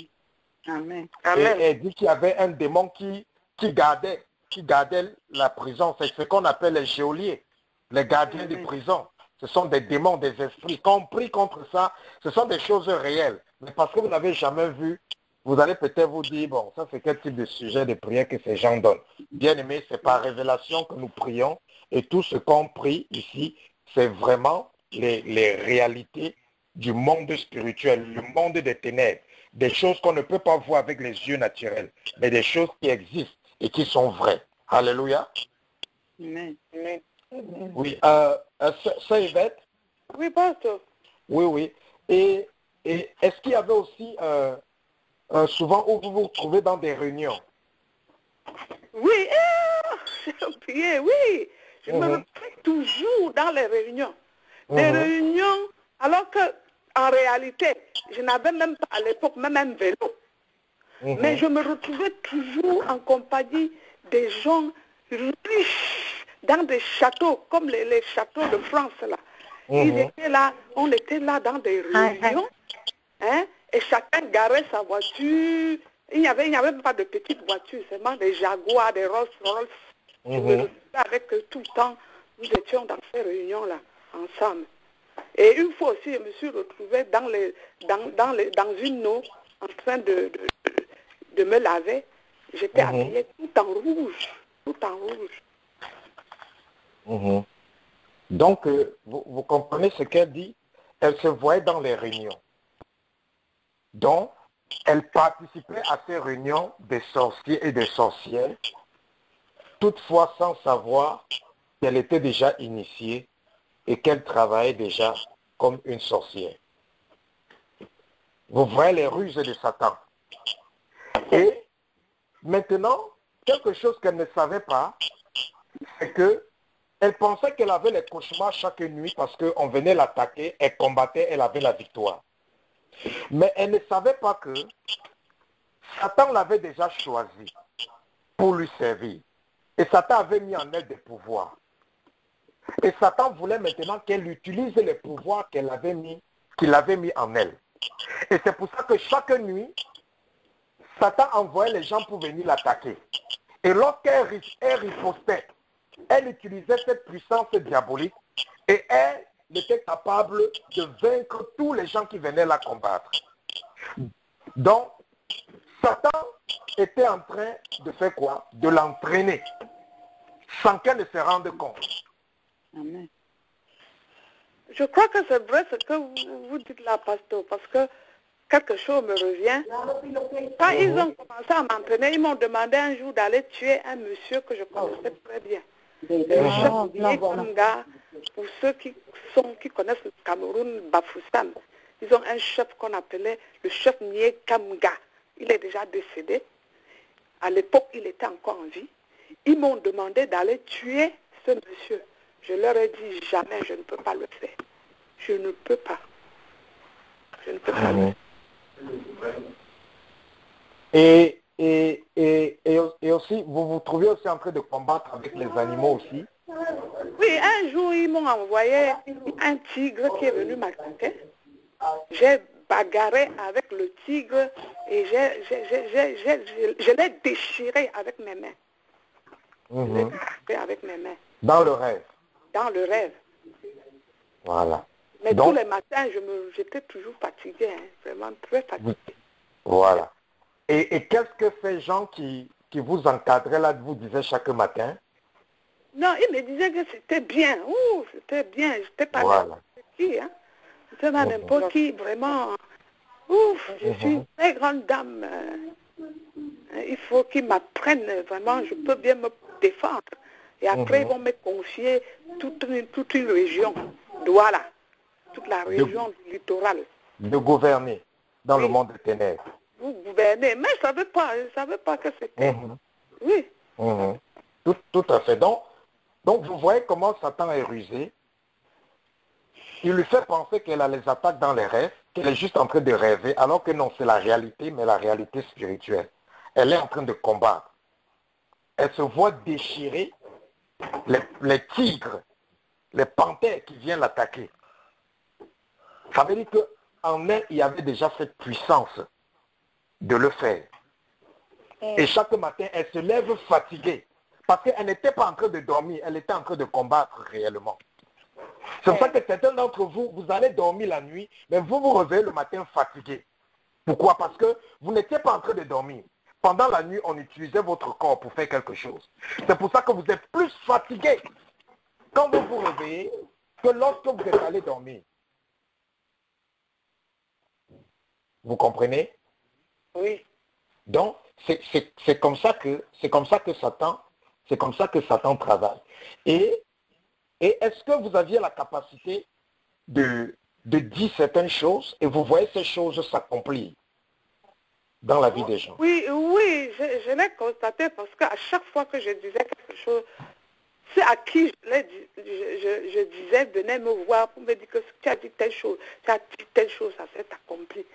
Amen. Et elle dit qu'il y avait un démon qui gardait la prison. C'est ce qu'on appelle les geôliers, les gardiens des prisons. Ce sont des démons, des esprits. Quand on prie contre ça, ce sont des choses réelles. Mais parce que vous n'avez jamais vu, vous allez peut-être vous dire, bon, ça c'est quel type de sujet de prière que ces gens donnent. Bien aimé, c'est par révélation que nous prions. Et tout ce qu'on prie ici, c'est vraiment les réalités du monde spirituel, le monde des ténèbres. Des choses qu'on ne peut pas voir avec les yeux naturels, mais des choses qui existent et qui sont vraies. Alléluia. Amen. Oui, Sœur Yvette? Oui, pasteur. Oui. Et est-ce qu'il y avait aussi souvent où vous vous retrouvez dans des réunions? Oui, j'ai oublié, oui. Je me retrouve toujours dans les réunions. Des réunions, alors que en réalité, je n'avais même pas à l'époque même un vélo. Mais je me retrouvais toujours en compagnie des gens riches dans des châteaux, comme les châteaux de France là. Ils étaient là, on était là dans des réunions, hein, et chacun garait sa voiture. Il n'y avait même pas de petites voitures, seulement des Jaguars, des Rolls-Royce. Je me retrouvais avec eux tout le temps. Nous étions dans ces réunions-là, ensemble. Et une fois aussi, je me suis retrouvée dans une eau, en train de me laver. J'étais habillée tout en rouge. Donc, vous comprenez ce qu'elle dit? Elle se voyait dans les réunions. Donc, elle participait à ces réunions des sorciers et des sorcières, toutefois sans savoir qu'elle était déjà initiée et qu'elle travaillait déjà comme une sorcière. Vous voyez les ruses de Satan. Et maintenant, quelque chose qu'elle ne savait pas, c'est que elle pensait qu'elle avait les cauchemars chaque nuit parce qu'on venait l'attaquer, elle combattait, elle avait la victoire. Mais elle ne savait pas que Satan l'avait déjà choisi pour lui servir. Et Satan avait mis en elle des pouvoirs. Et Satan voulait maintenant qu'elle utilise les pouvoirs qu'il avait mis en elle. Et c'est pour ça que chaque nuit, Satan envoyait les gens pour venir l'attaquer. Et lorsqu'elle ripostait, elle utilisait cette puissance diabolique et elle était capable de vaincre tous les gens qui venaient la combattre. Donc, Satan était en train de faire quoi? De l'entraîner, sans qu'elle ne se rende compte. Amen. Je crois que c'est vrai ce que vous dites là, pasteur, parce que quelque chose me revient. Quand ils ont commencé à m'entraîner, ils m'ont demandé un jour d'aller tuer un monsieur que je connaissais très bien. Le chef Nié Kamga, pour ceux qui connaissent le Cameroun, Bafoussam, ils ont un chef qu'on appelait le chef Nié Kamga. Il est déjà décédé. À l'époque, il était encore en vie. Ils m'ont demandé d'aller tuer ce monsieur. Je leur ai dit jamais, je ne peux pas le faire. Je ne peux pas. Je ne peux pas le faire. Et aussi, vous vous trouvez aussi en train de combattre avec les animaux aussi? Oui, un jour, ils m'ont envoyé un tigre qui est venu m'attaquer. J'ai bagarré avec le tigre et je l'ai déchiré avec mes mains. Je l'ai déchiré avec mes mains. Dans le rêve? Dans le rêve. Voilà. Mais donc, tous les matins, j'étais toujours fatiguée, hein, vraiment très fatiguée. Voilà. Et qu'est-ce que ces gens qui qui vous encadrait là, vous disait chaque matin? Non, il me disait que c'était bien. Ouh, c'était bien. J'étais pas n'importe qui. Hein. J'étais pas n'importe qui, vraiment. Ouf, je suis une très grande dame. Il faut qu'ils m'apprennent vraiment. Je peux bien me défendre. Et après, ils vont me confier toute une région. Voilà. Toute la région du littoral. De gouverner dans le monde des ténèbres. Vous gouvernez. Mais je ne savais pas que c'était. Oui. Tout à fait. Donc, vous voyez comment Satan est rusé. Il lui fait penser qu'elle a les attaques dans les rêves, qu'elle est juste en train de rêver, alors que non, c'est la réalité, mais la réalité spirituelle. Elle est en train de combattre. Elle se voit déchirer les tigres, les panthères qui viennent l'attaquer. Ça veut dire qu'en elle, il y avait déjà cette puissance de le faire. Et chaque matin, elle se lève fatiguée. Parce qu'elle n'était pas en train de dormir, elle était en train de combattre réellement. C'est pour ça que certains d'entre vous, vous allez dormir la nuit, mais vous vous réveillez le matin fatigué. Pourquoi? Parce que vous n'étiez pas en train de dormir. Pendant la nuit, on utilisait votre corps pour faire quelque chose. C'est pour ça que vous êtes plus fatigué quand vous vous réveillez que lorsque vous êtes allé dormir. Vous comprenez? Oui. Donc, c'est comme ça que Satan travaille. Et est-ce que vous aviez la capacité de dire certaines choses et vous voyez ces choses s'accomplir dans la vie des gens? Oui, je l'ai constaté parce qu'à chaque fois que je disais quelque chose, ceux à qui je disais venaient me voir pour me dire que tu as dit telle chose, ça s'est accompli.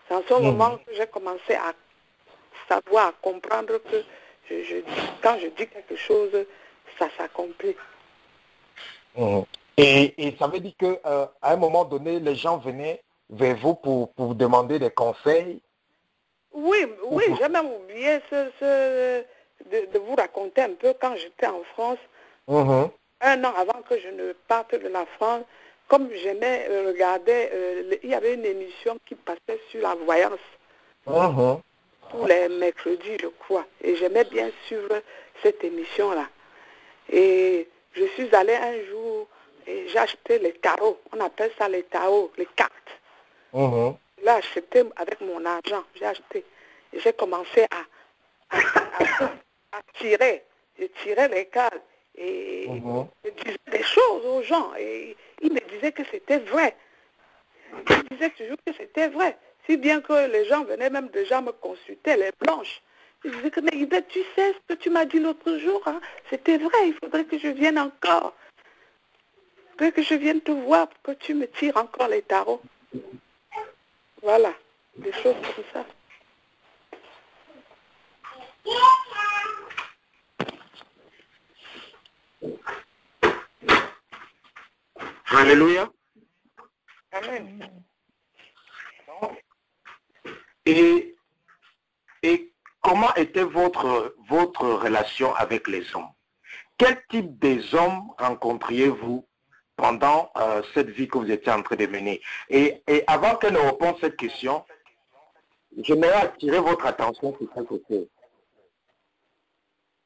C'est en ce moment que j'ai commencé à savoir, à comprendre que quand je dis quelque chose, ça s'accomplit. Et ça veut dire qu'à un moment donné, les gens venaient vers vous pour vous demander des conseils? Oui, j'ai même oublié de vous raconter un peu quand j'étais en France. Un an avant que je ne parte de la France, comme j'aimais regarder, il y avait une émission qui passait sur la voyance. Tous les mercredis, je crois. Et j'aimais bien suivre cette émission-là. Et je suis allée un jour et j'ai acheté les tarots. On appelle ça les tarots, les cartes. Là, acheté avec mon argent. J'ai acheté. Et j'ai commencé à tirer. Je tirais les cartes. Et je disais des choses aux gens. Et ils me disaient que c'était vrai. Ils disaient toujours que c'était vrai. Si bien que les gens venaient même déjà me consulter, les blanches. Ils disaient que, mais tu sais ce que tu m'as dit l'autre jour, hein? C'était vrai, il faudrait que je vienne encore. Il faudrait que je vienne te voir pour que tu me tires encore les tarots. Voilà, des choses comme ça. Alléluia. Amen. Et comment était votre relation avec les hommes? Quel type des hommes rencontriez-vous pendant cette vie que vous étiez en train de mener? Et avant qu'elle ne réponde à cette question, j'aimerais attirer votre attention sur quelque chose.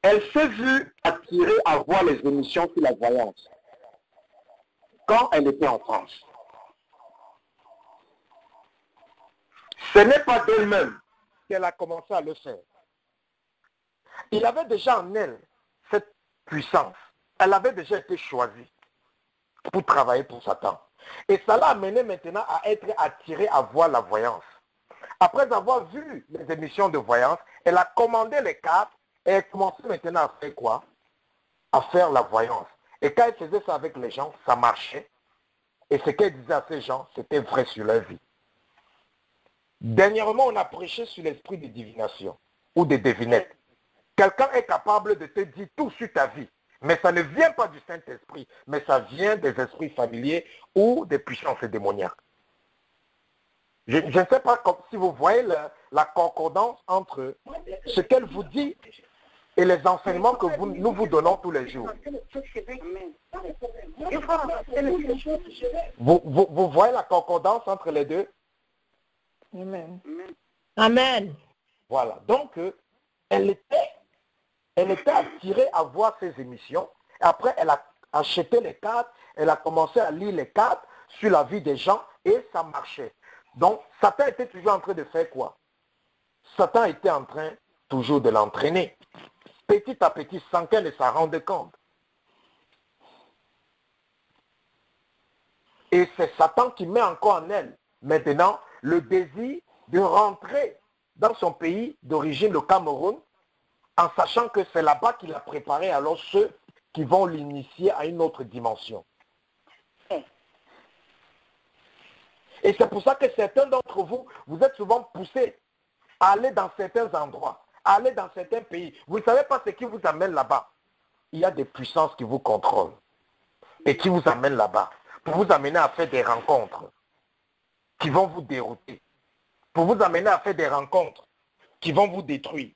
Elle s'est vue attirée à voir les émissions sur la voyance quand elle était en France. Ce n'est pas d'elle-même qu'elle a commencé à le faire. Il avait déjà en elle cette puissance. Elle avait déjà été choisie pour travailler pour Satan. Et ça l'a amené maintenant à être attirée à voir la voyance. Après avoir vu les émissions de voyance, elle a commandé les cartes et elle commençait maintenant à faire quoi? À faire la voyance. Et quand elle faisait ça avec les gens, ça marchait. Et ce qu'elle disait à ces gens, c'était vrai sur leur vie. Dernièrement, on a prêché sur l'esprit de divination ou de devinette. Quelqu'un est capable de te dire tout sur ta vie, mais ça ne vient pas du Saint-Esprit, mais ça vient des esprits familiers ou des puissances démoniaques. Je ne sais pas si vous voyez la concordance entre ce qu'elle vous dit et les enseignements que nous vous donnons tous les jours. Vous voyez la concordance entre les deux? Amen. Amen. Voilà. Donc, elle était Elle était attirée à voir ces émissions. Et après, elle a acheté les cartes. Elle a commencé à lire les cartes sur la vie des gens et ça marchait. Donc, Satan était toujours en train de faire quoi? Satan était en train toujours de l'entraîner. Petit à petit, sans qu'elle ne s'en rende compte. Et c'est Satan qui met encore en elle, maintenant, le désir de rentrer dans son pays d'origine, le Cameroun, en sachant que c'est là-bas qu'il a préparé alors ceux qui vont l'initier à une autre dimension. Et c'est pour ça que certains d'entre vous, vous êtes souvent poussés à aller dans certains endroits, à aller dans certains pays. Vous ne savez pas ce qui vous amène là-bas. Il y a des puissances qui vous contrôlent et qui vous amènent là-bas pour vous amener à faire des rencontres qui vont vous dérouter, pour vous amener à faire des rencontres qui vont vous détruire,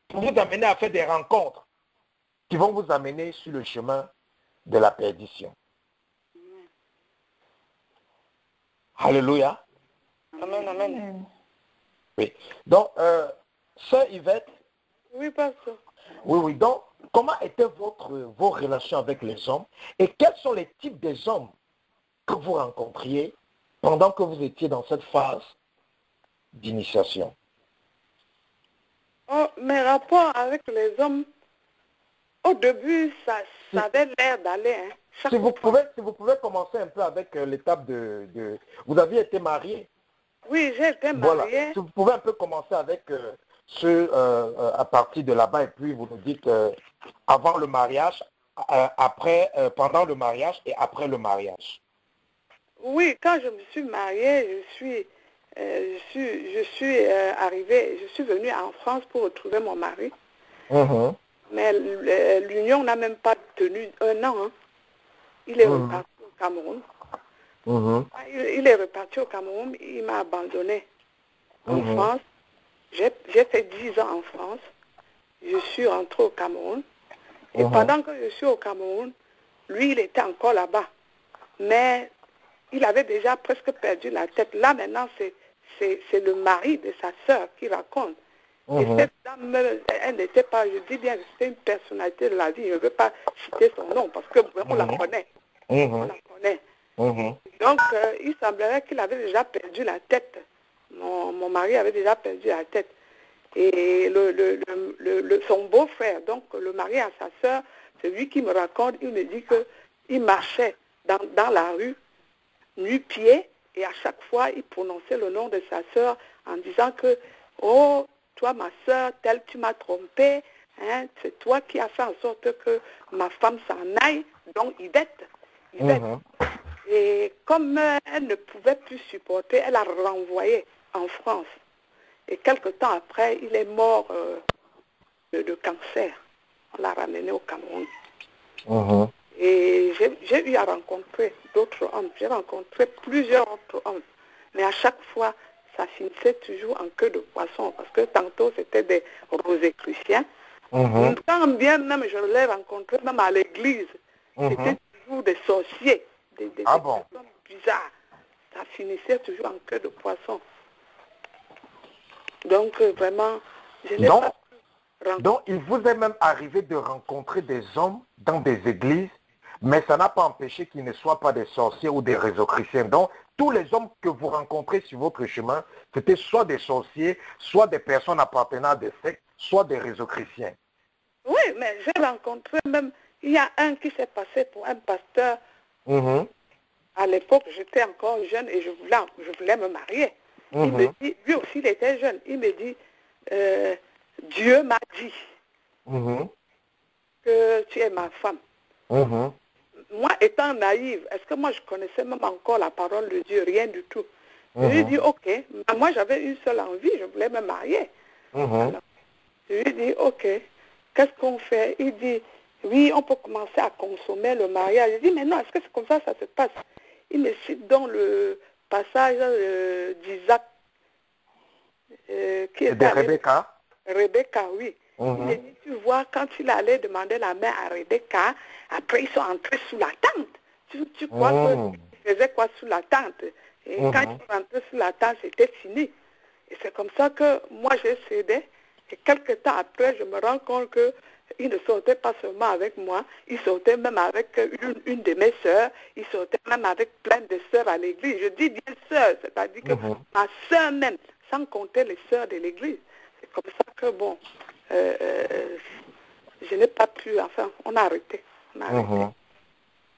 pour vous amener à faire des rencontres qui vont vous amener sur le chemin de la perdition. Alléluia. Amen, amen. Oui. Donc, sœur Yvette. Oui, pasteur. Oui. Donc, comment étaient vos relations avec les hommes et quels sont les types des hommes que vous rencontriez pendant que vous étiez dans cette phase d'initiation? Oh, mes rapports avec les hommes, au début, ça avait l'air d'aller. Hein. Si vous pouvez commencer un peu avec l'étape de... Vous aviez été marié? Oui, j'ai été mariée. Voilà. Si vous pouvez un peu commencer avec à partir de là-bas et puis vous nous dites avant le mariage, pendant le mariage et après le mariage. Oui, quand je me suis mariée, je suis venue en France pour retrouver mon mari. Mais l'union n'a même pas tenu 1 an. Hein. Il est reparti au Cameroun. Il est reparti au Cameroun, il m'a abandonné en France. J'ai fait 10 ans en France. Je suis rentrée au Cameroun. Et pendant que je suis au Cameroun, lui, il était encore là-bas. Mais il avait déjà presque perdu la tête. Là, maintenant, c'est le mari de sa sœur qui raconte. Et cette dame, elle n'était pas, je dis bien, c'était une personnalité de la vie. Je ne veux pas citer son nom parce qu'on la connaît. On la connaît. Donc, il semblerait qu'il avait déjà perdu la tête. Mon mari avait déjà perdu la tête. Et son beau-frère, donc le mari à sa sœur, c'est lui qui me raconte, il me dit qu'il marchait dans la rue, nu-pied, et à chaque fois, il prononçait le nom de sa sœur en disant que, oh, toi, ma sœur, telle, tu m'as trompé, hein, c'est toi qui as fait en sorte que ma femme s'en aille, donc Yvette. Et comme elle ne pouvait plus supporter, elle a renvoyé en France. Et quelque temps après, il est mort de cancer. On l'a ramené au Cameroun. Et j'ai eu à rencontrer d'autres hommes. J'ai rencontré plusieurs autres hommes. Mais à chaque fois, ça finissait toujours en queue de poisson. Parce que tantôt, c'était des rosicruciens. Quand bien même je l'ai rencontré, même à l'église, c'était toujours des sorciers, des personnes bizarres. Ça finissait toujours en queue de poisson. Donc, vraiment, je n'ai pas rencontré. Donc, il vous est même arrivé de rencontrer des hommes dans des églises, mais ça n'a pas empêché qu'ils ne soient pas des sorciers ou des réseauchrétiens. Donc, tous les hommes que vous rencontrez sur votre chemin, c'était soit des sorciers, soit des personnes appartenant à des sectes, soit des réseauchrétiens. Oui, mais j'ai rencontré même, il y a un qui s'est passé pour un pasteur. À l'époque, j'étais encore jeune et je voulais me marier. Il me dit, lui aussi il était jeune, il me dit, Dieu m'a dit que tu es ma femme. Moi, étant naïve, est-ce que moi je connaissais même encore la parole de Dieu? Rien du tout. Je lui ai dit, ok, moi j'avais une seule envie, je voulais me marier. Alors, je lui ai dit, ok, qu'est-ce qu'on fait? Il dit, oui, on peut commencer à consommer le mariage. Je dis, mais non, est-ce que c'est comme ça se passe? Il me cite dans le passage d'Isaac, qui est de Rebecca. Rebecca, oui. Il me dit, tu vois, quand il allait demander la main à Rebecca, après ils sont entrés sous la tente. Tu crois qu'ils faisaient quoi sous la tente? Et quand ils sont entrés sous la tente, c'était fini. Et c'est comme ça que moi j'ai cédé. Et quelques temps après, je me rends compte que Il ne sortait pas seulement avec moi, il sortait même avec une de mes sœurs, il sortait même avec plein de sœurs à l'église. Je dis bien sœurs, c'est-à-dire que ma sœur même, sans compter les sœurs de l'église. C'est comme ça que, bon, je n'ai pas pu, enfin, on a arrêté.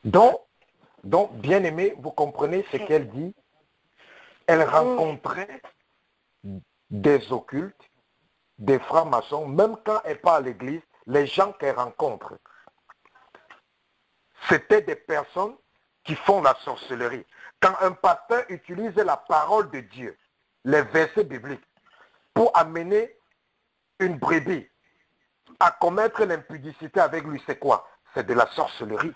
Donc, bien aimé, vous comprenez ce qu'elle dit? Elle rencontrait des occultes, des francs-maçons, même quand elle part à l'église, les gens qu'elle rencontre, c'était des personnes qui font la sorcellerie. Quand un pasteur utilise la parole de Dieu, les versets bibliques, pour amener une brebis à commettre l'impudicité avec lui, c'est quoi? C'est de la sorcellerie.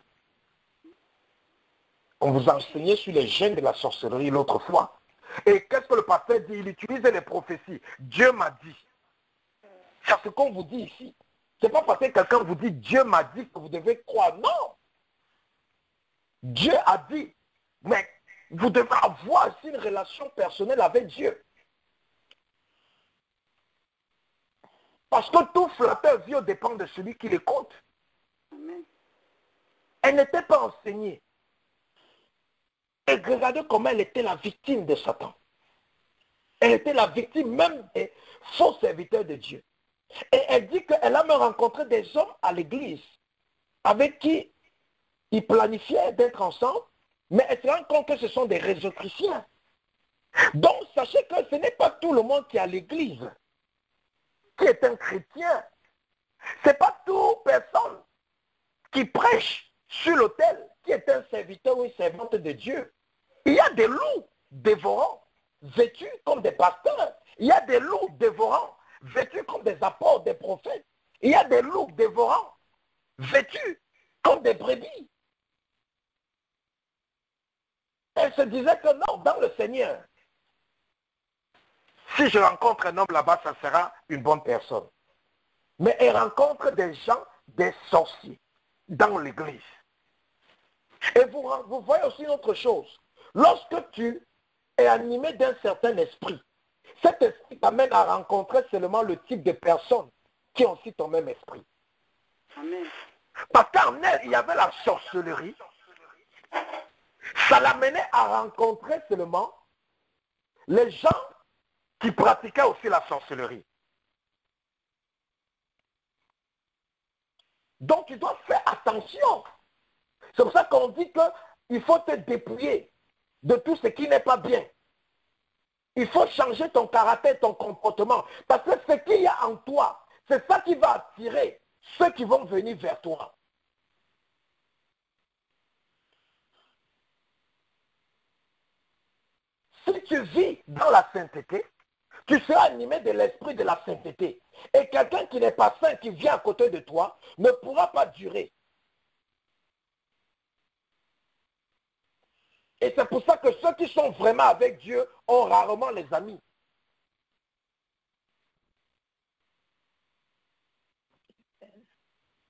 On vous a enseigné sur les gènes de la sorcellerie l'autre fois. Et qu'est-ce que le pasteur dit? Il utilise les prophéties. Dieu m'a dit. C'est ce qu'on vous dit ici. Ce n'est pas parce que quelqu'un vous dit Dieu m'a dit que vous devez croire. Non. Dieu a dit. Mais vous devez avoir aussi une relation personnelle avec Dieu. Parce que tout flatteur Dieu dépend de celui qui l'écoute. Elle n'était pas enseignée. Et regardez comment elle était la victime de Satan. Elle était la victime même des faux serviteurs de Dieu. Et elle dit qu'elle a même rencontré des hommes à l'église avec qui ils planifiaient d'être ensemble, mais elle se rend compte que ce sont des réseaux chrétiens. Donc sachez que ce n'est pas tout le monde qui est à l'église qui est un chrétien. Ce n'est pas toute personne qui prêche sur l'autel qui est un serviteur ou une servante de Dieu. Il y a des loups dévorants, vêtus comme des pasteurs. Il y a des loups dévorants, vêtus comme des apôtres, des prophètes. Il y a des loups dévorants, vêtus comme des brebis. Elle se disait que non, dans le Seigneur, si je rencontre un homme là-bas, ça sera une bonne personne. Mais elle rencontre des gens, des sorciers, dans l'église. Et vous voyez aussi une autre chose. Lorsque tu es animé d'un certain esprit, cet esprit t'amène à rencontrer seulement le type de personnes qui ont aussi ton même esprit. Amen. Parce qu'en elle, il y avait la sorcellerie. Ça l'amenait à rencontrer seulement les gens qui pratiquaient aussi la sorcellerie. Donc tu dois faire attention. C'est pour ça qu'on dit qu'il faut te dépouiller de tout ce qui n'est pas bien. Il faut changer ton caractère, ton comportement. Parce que ce qu'il y a en toi, c'est ça qui va attirer ceux qui vont venir vers toi. Si tu vis dans la sainteté, tu seras animé de l'esprit de la sainteté. Et quelqu'un qui n'est pas saint, qui vient à côté de toi, ne pourra pas durer. Et c'est pour ça que ceux qui sont vraiment avec Dieu ont rarement les amis.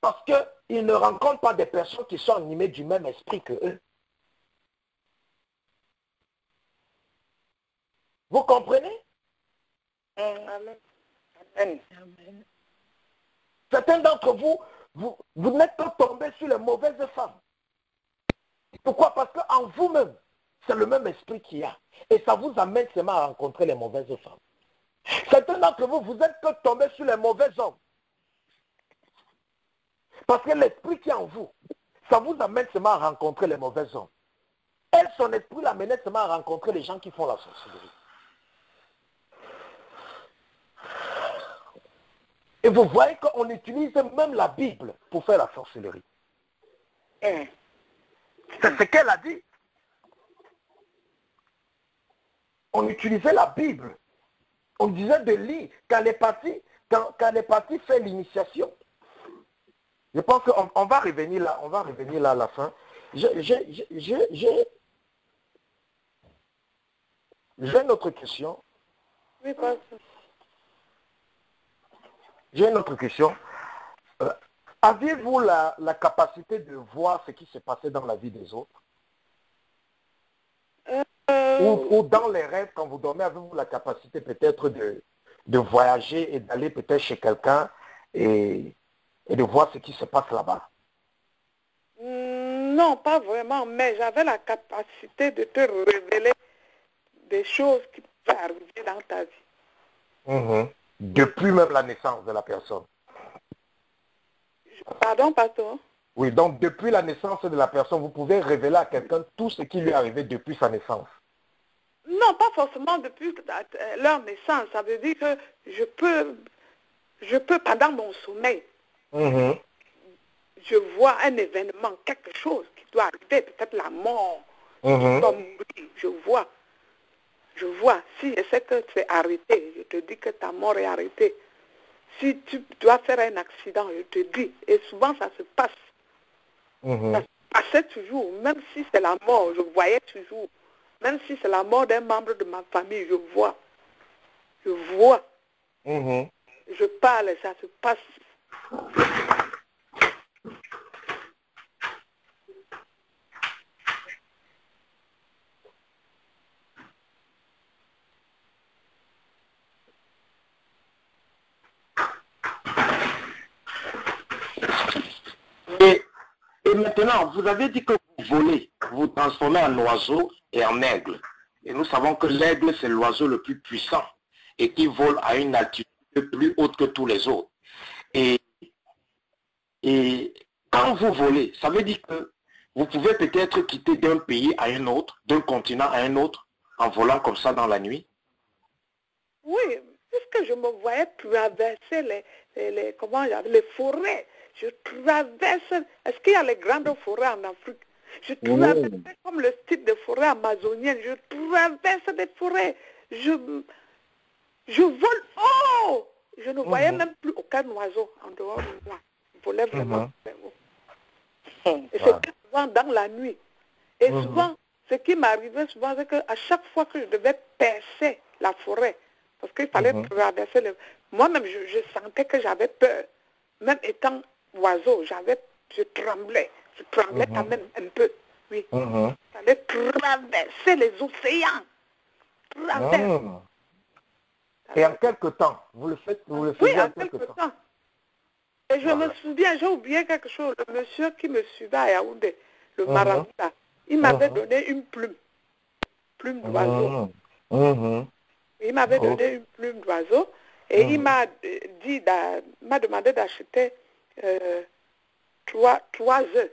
Parce qu'ils ne rencontrent pas des personnes qui sont animées du même esprit que eux. Vous comprenez? Amen. Amen. Certains d'entre vous, vous n'êtes pas tombés sur les mauvaises femmes. Pourquoi? Parce qu'en vous-même, c'est le même esprit qu'il y a. Et ça vous amène seulement à rencontrer les mauvaises femmes. Certains d'entre vous, vous êtes que tombés sur les mauvais hommes. Parce que l'esprit qui est en vous, ça vous amène seulement à rencontrer les mauvais hommes. Elle, son esprit l'amenait seulement à rencontrer les gens qui font la sorcellerie. Et vous voyez qu'on utilise même la Bible pour faire la sorcellerie. C'est ce qu'elle a dit. On utilisait la Bible. On disait de lire quand les parties fait l'initiation. Je pense qu'on va revenir là, à la fin. J'ai une autre question. Oui, pas. J'ai une autre question. Aviez-vous la capacité de voir ce qui se passait dans la vie des autres? Ou dans les rêves, quand vous dormez, avez-vous la capacité peut-être de voyager et d'aller peut-être chez quelqu'un et et de voir ce qui se passe là-bas? Non, pas vraiment, mais j'avais la capacité de te révéler des choses qui pouvaient arriver dans ta vie. Depuis même la naissance de la personne. Pardon, pasteur? Oui, donc depuis la naissance de la personne, vous pouvez révéler à quelqu'un tout ce qui lui est arrivé depuis sa naissance. Non, pas forcément depuis leur naissance. Ça veut dire que je peux pendant mon sommeil, je vois un événement, quelque chose qui doit arriver, peut-être la mort, qui doit mourir, je vois. Si je sais que c'est arrêté, je te dis que ta mort est arrêtée. Si tu dois faire un accident, je te dis, et souvent ça se passe. Ça se passait toujours, même si c'est la mort, je voyais toujours. Même si c'est la mort d'un membre de ma famille, je vois. Je parle, ça se passe. Et maintenant, vous avez dit que vous volez, vous vous transformez en oiseau et en aigle. Et nous savons que l'aigle, c'est l'oiseau le plus puissant et qui vole à une altitude plus haute que tous les autres. Et quand vous volez, ça veut dire que vous pouvez peut-être quitter d'un pays à un autre, d'un continent à un autre, en volant comme ça dans la nuit? Oui, puisque je me voyais traverser les forêts. Je traverse. Est-ce qu'il y a les grandes forêts en Afrique? Je traverse comme le style de forêt amazonienne. Je traverse des forêts. Je vole haut. Je ne voyais même plus aucun oiseau en dehors de moi. Je volais vraiment très haut. Et c'était souvent dans la nuit. Et souvent, ce qui m'arrivait souvent, c'est qu'à chaque fois que je devais percer la forêt, parce qu'il fallait traverser moi-même, je sentais que j'avais peur. Même étant oiseau, je tremblais. Je tremblais quand même un peu. Oui. Il fallait traverser les océans. Et en quelque temps, vous le faites, oui, en quelque temps. Et je me souviens, j'ai oublié quelque chose. Le monsieur qui me suivait à Yaoundé, le Marabouta, il m'avait donné une plume d'oiseau. Il m'avait donné une plume d'oiseau et il m'a demandé d'acheter 3 œufs,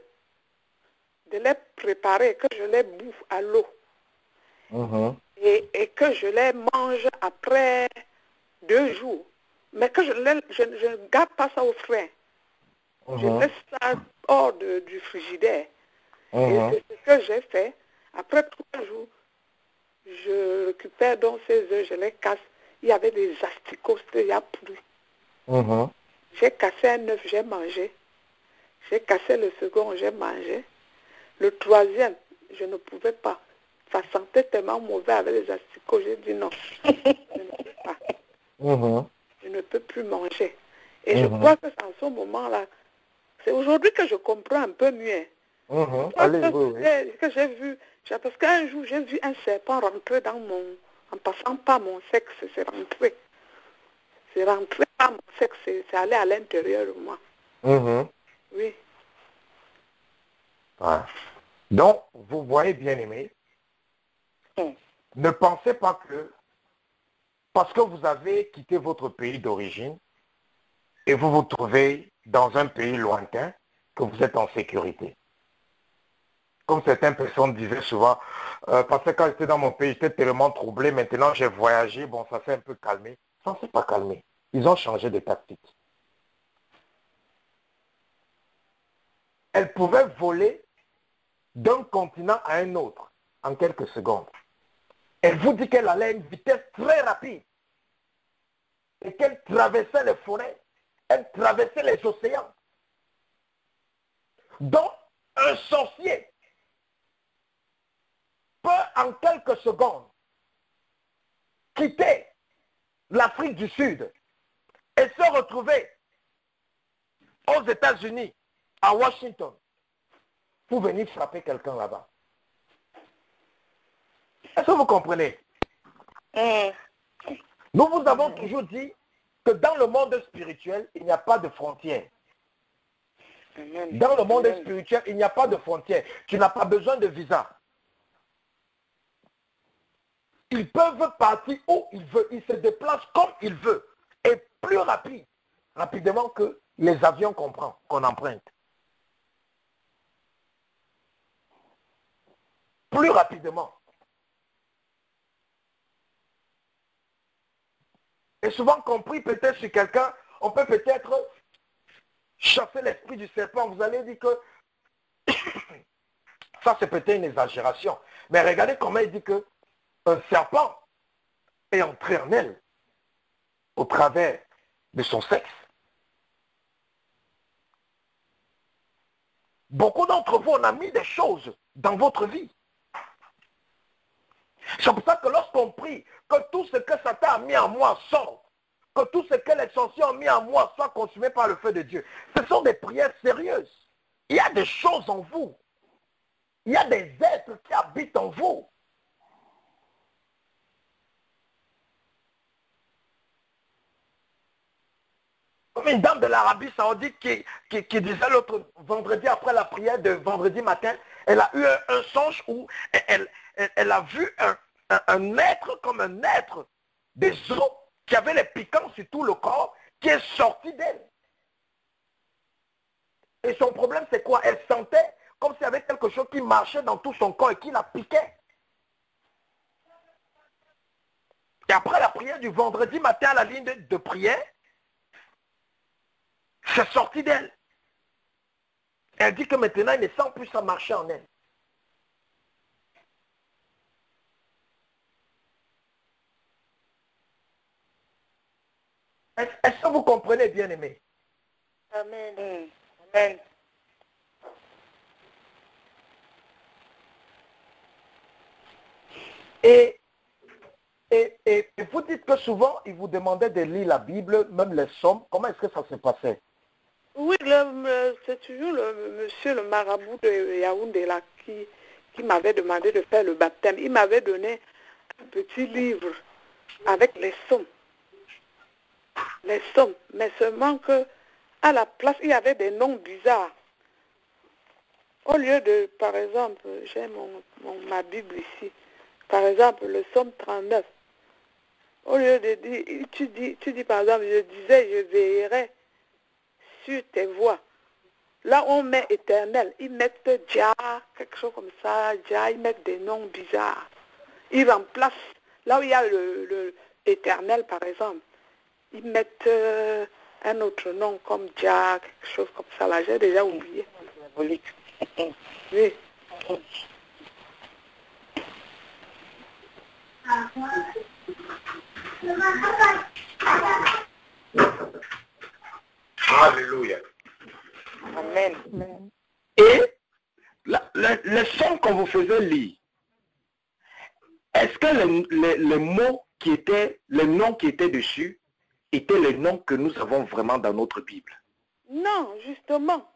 de les préparer, que je les bouffe à l'eau et que je les mange après 2 jours. Mais que je ne garde pas ça au frais. Je laisse ça hors du frigidaire. Et c'est ce que j'ai fait. Après 3 jours, je récupère donc ces œufs, je les casse. Il y avait des asticots, il n'y a plus. J'ai cassé un œuf, j'ai mangé. J'ai cassé le second, j'ai mangé. Le 3e, je ne pouvais pas. Ça sentait tellement mauvais avec les asticots. J'ai dit non, je ne peux pas. Je ne peux plus manger. Et je crois que c'est en ce moment-là, c'est aujourd'hui que je comprends un peu mieux. Que j'ai vu, parce qu'un jour, j'ai vu un serpent rentrer en passant par mon sexe, c'est rentré. C'est rentré par mon sexe, c'est allé à l'intérieur de moi. Oui. Ouais. Donc, vous voyez, bien aimé, ne pensez pas que, parce que vous avez quitté votre pays d'origine et vous vous trouvez dans un pays lointain, que vous êtes en sécurité. Comme certaines personnes disaient souvent, parce que quand j'étais dans mon pays, j'étais tellement troublé, maintenant j'ai voyagé, bon, ça s'est un peu calmé. Ça ne s'est pas calmé. Ils ont changé de tactique. Elle pouvait voler d'un continent à un autre en quelques secondes. Elle vous dit qu'elle allait à une vitesse très rapide et qu'elle traversait les forêts, elle traversait les océans. Donc, un sorcier peut en quelques secondes quitter l'Afrique du Sud et se retrouver aux États-Unis, à Washington, pour venir frapper quelqu'un là-bas. Est-ce que vous comprenez? Nous vous avons toujours dit que dans le monde spirituel, il n'y a pas de frontières. Amen. Dans le monde Amen. spirituel, il n'y a pas de frontières. Tu n'as pas besoin de visa. Ils peuvent partir où ils veulent. Ils se déplacent comme ils veulent. Et plus rapidement que les avions qu'on emprunte. Plus rapidement. Et souvent compris peut-être sur quelqu'un, on peut peut-être chasser l'esprit du serpent. Vous allez dire que ça c'est peut-être une exagération. Mais regardez comment il dit que un serpent est entré en elle au travers de son sexe. Beaucoup d'entre vous, on a mis des choses dans votre vie. C'est pour ça que lorsqu'on prie, que tout ce que Satan a mis en moi sorte, que tout ce que les sorciers ont mis en moi soit consumé par le feu de Dieu. Ce sont des prières sérieuses. Il y a des choses en vous. Il y a des êtres qui habitent en vous. Comme une dame de l'Arabie Saoudite qui disait l'autre vendredi après la prière de vendredi matin, elle a eu un songe où elle a vu un être comme un être des os qui avait les piquants sur tout le corps qui est sorti d'elle. Et son problème c'est quoi? Elle sentait comme s'il y avait quelque chose qui marchait dans tout son corps et qui la piquait. Et après la prière du vendredi matin à la ligne de prière, c'est sorti d'elle. Elle dit que maintenant, elle ne sent plus ça marcher en elle. Est-ce que vous comprenez, bien aimé? Amen. Amen. Et vous dites que souvent, il vous demandait de lire la Bible, même les psaumes. Comment est-ce que ça se passait? Oui, c'est toujours le monsieur, le marabout de Yaoundé là, qui m'avait demandé de faire le baptême. Il m'avait donné un petit livre avec les psaumes. Les psaumes. Mais seulement que à la place, il y avait des noms bizarres. Au lieu de, par exemple, j'ai ma Bible ici. Par exemple, le psaume 39. Au lieu de dire, tu dis par exemple, je disais, je veillerai sur tes voies. Là, on met éternel. Ils mettent Dja, quelque chose comme ça, Dja, ils mettent des noms bizarres. Ils remplacent, là où il y a le éternel, par exemple, ils mettent un autre nom comme Dja, quelque chose comme ça. Là, j'ai déjà oublié. Oui. Alléluia. Amen. Et les sons qu'on vous faisait lire, est-ce que les mots qui étaient, les noms qui étaient dessus, étaient les noms que nous avons vraiment dans notre Bible? Non, justement.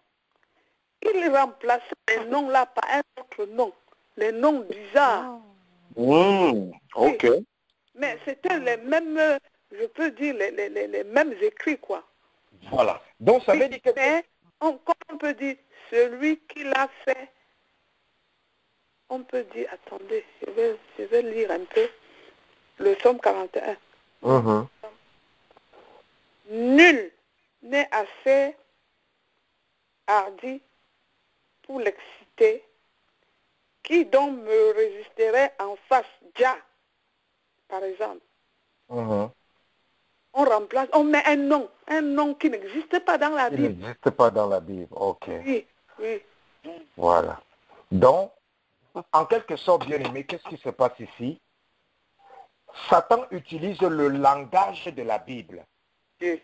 Il remplaçait les noms là par un autre nom. Les noms bizarres. Ok. Oui. Mais c'était les mêmes, je peux dire, les mêmes écrits, quoi. Voilà. Donc ça veut dire que... Mais, comme on peut dire, celui qui l'a fait, on peut dire, attendez, je vais lire un peu le psaume 41. Nul n'est assez hardi pour l'exciter, qui donc me résisterait en face, Jah, par exemple. On remplace, on met un nom qui n'existe pas dans la Bible. Il n'existe pas dans la Bible, ok. Oui, oui. Voilà. Donc, en quelque sorte, bien aimé, qu'est-ce qui se passe ici? Satan utilise le langage de la Bible, Oui.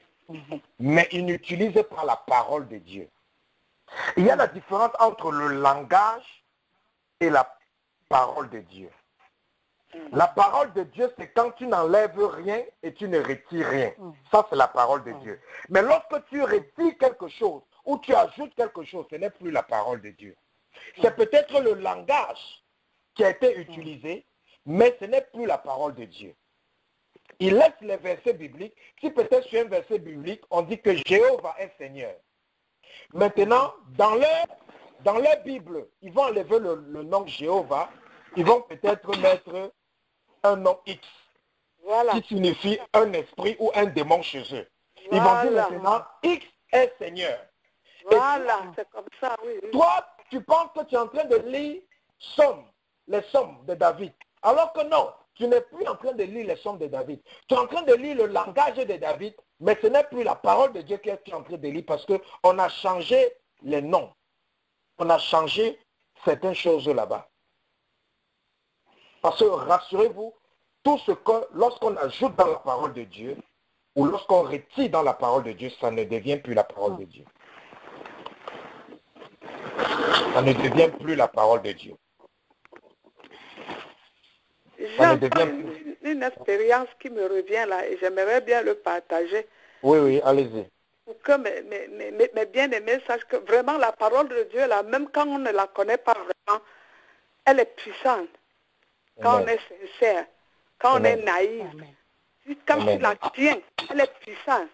mais il n'utilise pas la parole de Dieu. Il y a la différence entre le langage et la parole de Dieu. La parole de Dieu, c'est quand tu n'enlèves rien et tu ne retires rien. Ça, c'est la parole de Dieu. Mais lorsque tu retires quelque chose ou tu ajoutes quelque chose, ce n'est plus la parole de Dieu. C'est peut-être le langage qui a été utilisé, mais ce n'est plus la parole de Dieu. Il laisse les versets bibliques. Si peut-être sur un verset biblique, on dit que Jéhovah est Seigneur. Maintenant, dans leur Bible, ils vont enlever le nom Jéhovah, ils vont peut-être mettre un nom X, qui signifie un esprit ou un démon chez eux. Ils vont dire maintenant, X est Seigneur. Voilà, c'est comme ça, oui. Toi, tu penses que tu es en train de lire les Psaumes de David. Alors que non, tu n'es plus en train de lire les Psaumes de David. Tu es en train de lire le langage de David, mais ce n'est plus la parole de Dieu que tu es en train de lire parce qu'on a changé les noms. On a changé certaines choses là-bas. Parce que rassurez-vous, tout ce que, lorsqu'on ajoute dans la parole de Dieu, ou lorsqu'on retire dans la parole de Dieu, ça ne devient plus la parole de Dieu. Ça ne devient plus la parole de Dieu. J'ai une expérience qui me revient là et j'aimerais bien le partager. Oui, allez-y. Pour que mes bien-aimés sachent que vraiment la parole de Dieu, là, même quand on ne la connaît pas vraiment, elle est puissante. Quand on est sincère, quand on est naïf, quand tu la tiens, elle est puissante.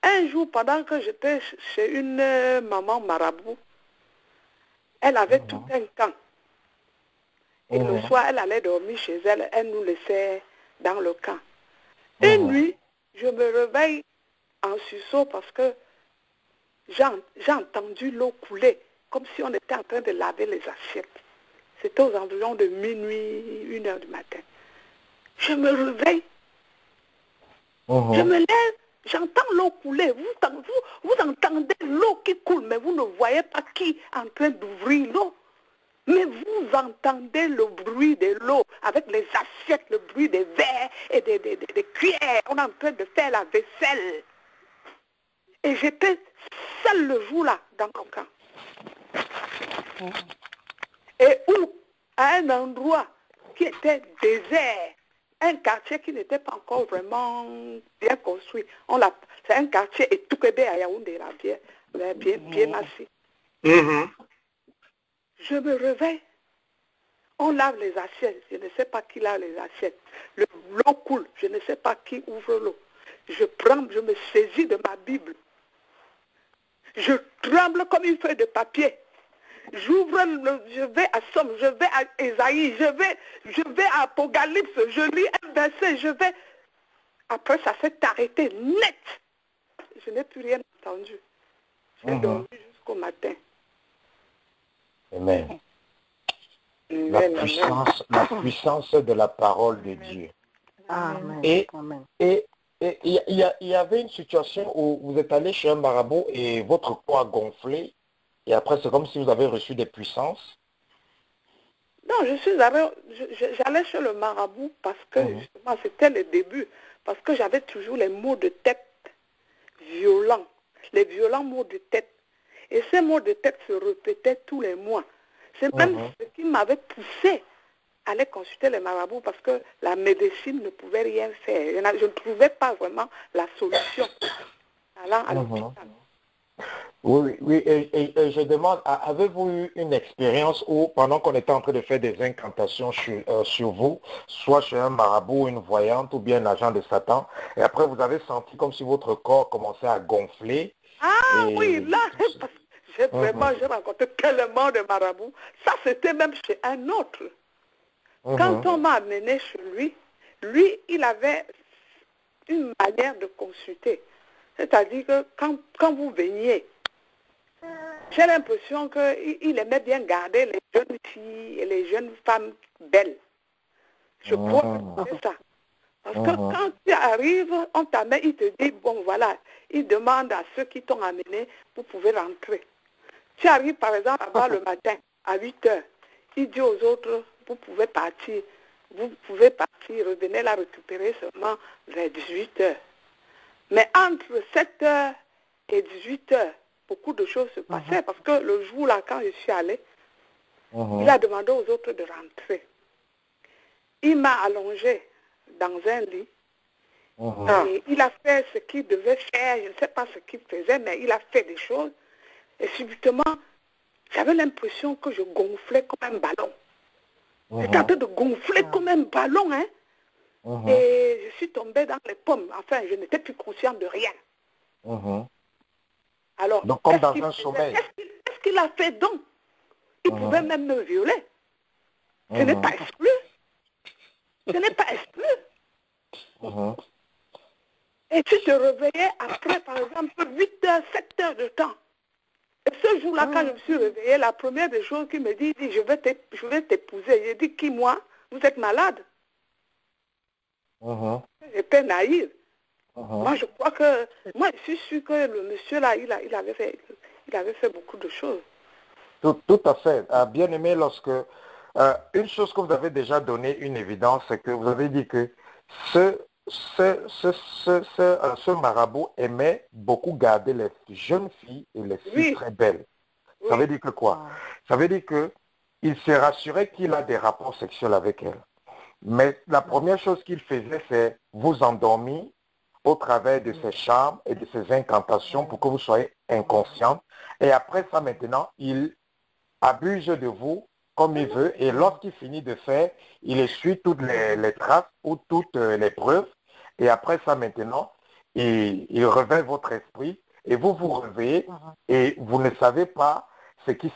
Un jour, pendant que j'étais chez une maman marabout, elle avait tout un camp. Et le soir, elle allait dormir chez elle, elle nous laissait dans le camp. Une nuit, je me réveille en sursaut parce que j'ai entendu l'eau couler, comme si on était en train de laver les assiettes. C'était aux environs de minuit, 1h du matin. Je me réveille, je me lève, j'entends l'eau couler. Vous entendez l'eau qui coule, mais vous ne voyez pas qui est en train d'ouvrir l'eau. Mais vous entendez le bruit de l'eau avec les assiettes, le bruit des verres et des cuillères. On est en train de faire la vaisselle. Et j'étais seule le jour-là dans mon camp. Et où, à un endroit qui était désert, un quartier qui n'était pas encore vraiment bien construit. C'est un quartier Etukebe à Yaoundé, là, bien massif. Je me réveille, on lave les assiettes, je ne sais pas qui lave les assiettes. L'eau coule, je ne sais pas qui ouvre l'eau. Je me saisis de ma Bible. Je tremble comme une feuille de papier. Je vais à Somme, je vais à Ésaïe, je vais à Apocalypse, je lis un verset, Après, ça s'est arrêté net. Je n'ai plus rien entendu. J'ai dormi jusqu'au matin. Amen. La puissance de la parole de Dieu. Amen. Et il y avait une situation où vous êtes allé chez un marabout et votre corps a gonflé. Et après, c'est comme si vous avez reçu des puissances. Non, j'allais chez le marabout parce que justement, c'était le début. Parce que j'avais toujours les maux de tête violents. Les violents maux de tête. Et ces maux de tête se répétaient tous les mois. C'est même ce qui m'avait poussé à aller consulter les marabouts parce que la médecine ne pouvait rien faire. Je ne trouvais pas vraiment la solution allant à l'hôpital. Oui, et je demande, avez-vous eu une expérience où, pendant qu'on était en train de faire des incantations sur vous, soit chez un marabout, une voyante ou bien un agent de Satan, et après vous avez senti comme si votre corps commençait à gonfler? Oui, là, j'ai rencontré tellement de marabouts. Ça, c'était même chez un autre. Quand on m'a amené chez lui, il avait une manière de consulter. C'est-à-dire que quand vous veniez, j'ai l'impression qu'il aimait bien garder les jeunes filles et les jeunes femmes belles. Je crois que c'est ça. Parce que quand tu arrives, on t'amène, il te dit, bon voilà, il demande à ceux qui t'ont amené, vous pouvez rentrer. Tu arrives par exemple là-bas le matin, à 8 heures. Il dit aux autres, vous pouvez partir, revenez la récupérer seulement vers 18 heures. Mais entre 7 heures et 18 heures, beaucoup de choses se passaient parce que le jour là, quand je suis allée, il a demandé aux autres de rentrer. Il m'a allongé dans un lit. Et il a fait ce qu'il devait faire, je ne sais pas ce qu'il faisait, mais il a fait des choses. Et subitement, j'avais l'impression que je gonflais comme un ballon. J'étais en train de gonfler comme un ballon, hein. Et je suis tombée dans les pommes. Enfin, je n'étais plus consciente de rien. Alors, donc comme dans un sommeil. Qu'est-ce qu'il a fait donc? Il pouvait même me violer. Ce n'est pas exclu. Ce n'est pas exclu. Et tu te réveillais après, par exemple, 8 heures, 7 heures de temps. Et ce jour-là, quand je me suis réveillée, la première des choses qu'il me dit, je vais t'épouser. J'ai dit, qui, moi? Vous êtes malade? J'étais naïve. Moi, je crois que, moi, je suis sûre que le monsieur-là, il avait fait beaucoup de choses. Tout à fait. Bien aimé, lorsque, une chose que vous avez déjà donné une évidence, c'est que vous avez dit que ce marabout aimait beaucoup garder les jeunes filles et les filles très belles. Ça veut dire que quoi? Ça veut dire qu'il s'est rassuré qu'il a des rapports sexuels avec elles. Mais la première chose qu'il faisait, c'est vous endormir au travers de ses charmes et de ses incantations pour que vous soyez inconsciente. Et après ça, maintenant, il abuse de vous comme il veut. Et lorsqu'il finit de faire, il essuie toutes les traces ou toutes les preuves. Et après ça, maintenant, il revêt votre esprit et vous vous réveillez et vous ne savez pas ce qui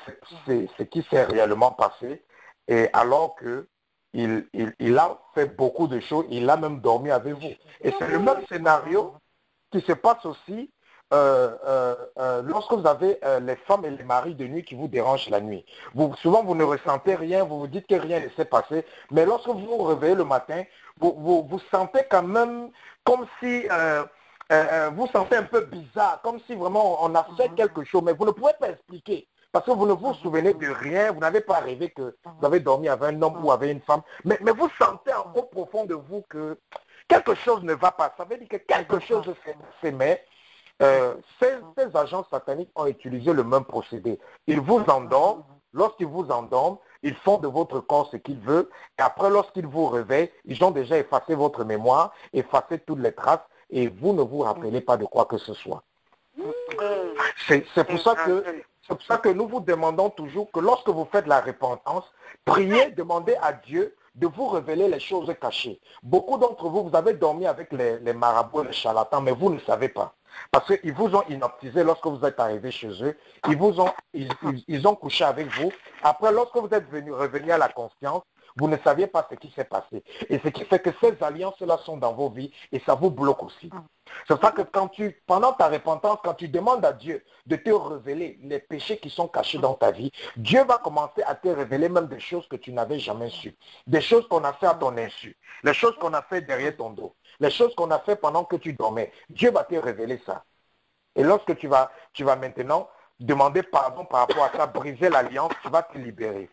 s'est réellement passé. Et alors que il a fait beaucoup de choses, il a même dormi avec vous. Et c'est le même scénario qui se passe aussi lorsque vous avez les femmes et les maris de nuit qui vous dérangent la nuit. Souvent, vous ne ressentez rien, vous vous dites que rien ne s'est passé, mais lorsque vous vous réveillez le matin, vous sentez quand même comme si vous sentez un peu bizarre, comme si vraiment on a fait quelque chose, mais vous ne pouvez pas expliquer. Parce que vous ne vous souvenez de rien, vous n'avez pas rêvé que vous avez dormi avec un homme ou avec une femme, mais vous sentez au profond de vous que quelque chose ne va pas. Ça veut dire que quelque chose s'émet. Ces agents sataniques ont utilisé le même procédé. Ils vous endorment. Lorsqu'ils vous endorment, ils font de votre corps ce qu'ils veulent. Et après, lorsqu'ils vous réveillent, ils ont déjà effacé votre mémoire, effacé toutes les traces, et vous ne vous rappelez pas de quoi que ce soit. C'est pour ça que nous vous demandons toujours que lorsque vous faites la repentance, priez, demandez à Dieu de vous révéler les choses cachées. Beaucoup d'entre vous, vous avez dormi avec les marabouts et les charlatans, mais vous ne savez pas. Parce qu'ils vous ont inoptisé lorsque vous êtes arrivé chez eux. Ils ont couché avec vous. Après, lorsque vous êtes revenu à la conscience, vous ne saviez pas ce qui s'est passé. Et ce qui fait que ces alliances-là sont dans vos vies et ça vous bloque aussi. C'est ça que pendant ta repentance, quand tu demandes à Dieu de te révéler les péchés qui sont cachés dans ta vie, Dieu va commencer à te révéler même des choses que tu n'avais jamais su. Des choses qu'on a fait à ton insu. Les choses qu'on a fait derrière ton dos. Les choses qu'on a fait pendant que tu dormais. Dieu va te révéler ça. Et lorsque tu vas maintenant demander pardon par rapport à ça, briser l'alliance, tu vas te libérer.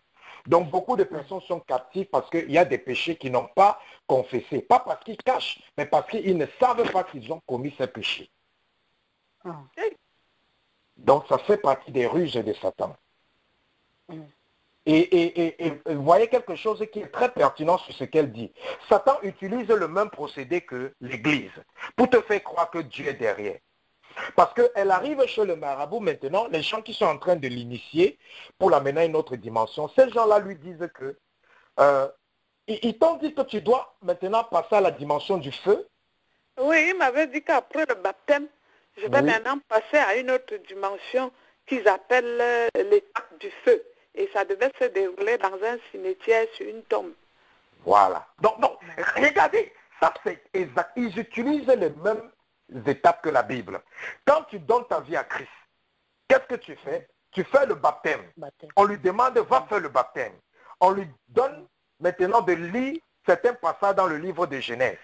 Donc beaucoup de personnes sont captives parce qu'il y a des péchés qu'ils n'ont pas confessés. Pas parce qu'ils cachent, mais parce qu'ils ne savent pas qu'ils ont commis ces péchés. Donc ça fait partie des ruses de Satan. Et vous voyez quelque chose qui est très pertinent sur ce qu'elle dit. Satan utilise le même procédé que l'Église pour te faire croire que Dieu est derrière. Parce qu'elle arrive chez le marabout maintenant, les gens qui sont en train de l'initier pour l'amener à une autre dimension, ces gens-là lui disent que ils t'ont dit que tu dois maintenant passer à la dimension du feu. Oui, il m'avait dit qu'après le baptême, je vais maintenant passer à une autre dimension qu'ils appellent l'étape du feu. Et ça devait se dérouler dans un cimetière sur une tombe. Voilà. Donc regardez, ça c'est exact. Ils utilisent les mêmes étapes que la Bible. Quand tu donnes ta vie à Christ, qu'est-ce que tu fais? Tu fais le baptême. On lui demande, va faire le baptême. On lui donne maintenant de lire certains passages dans le livre de Genèse.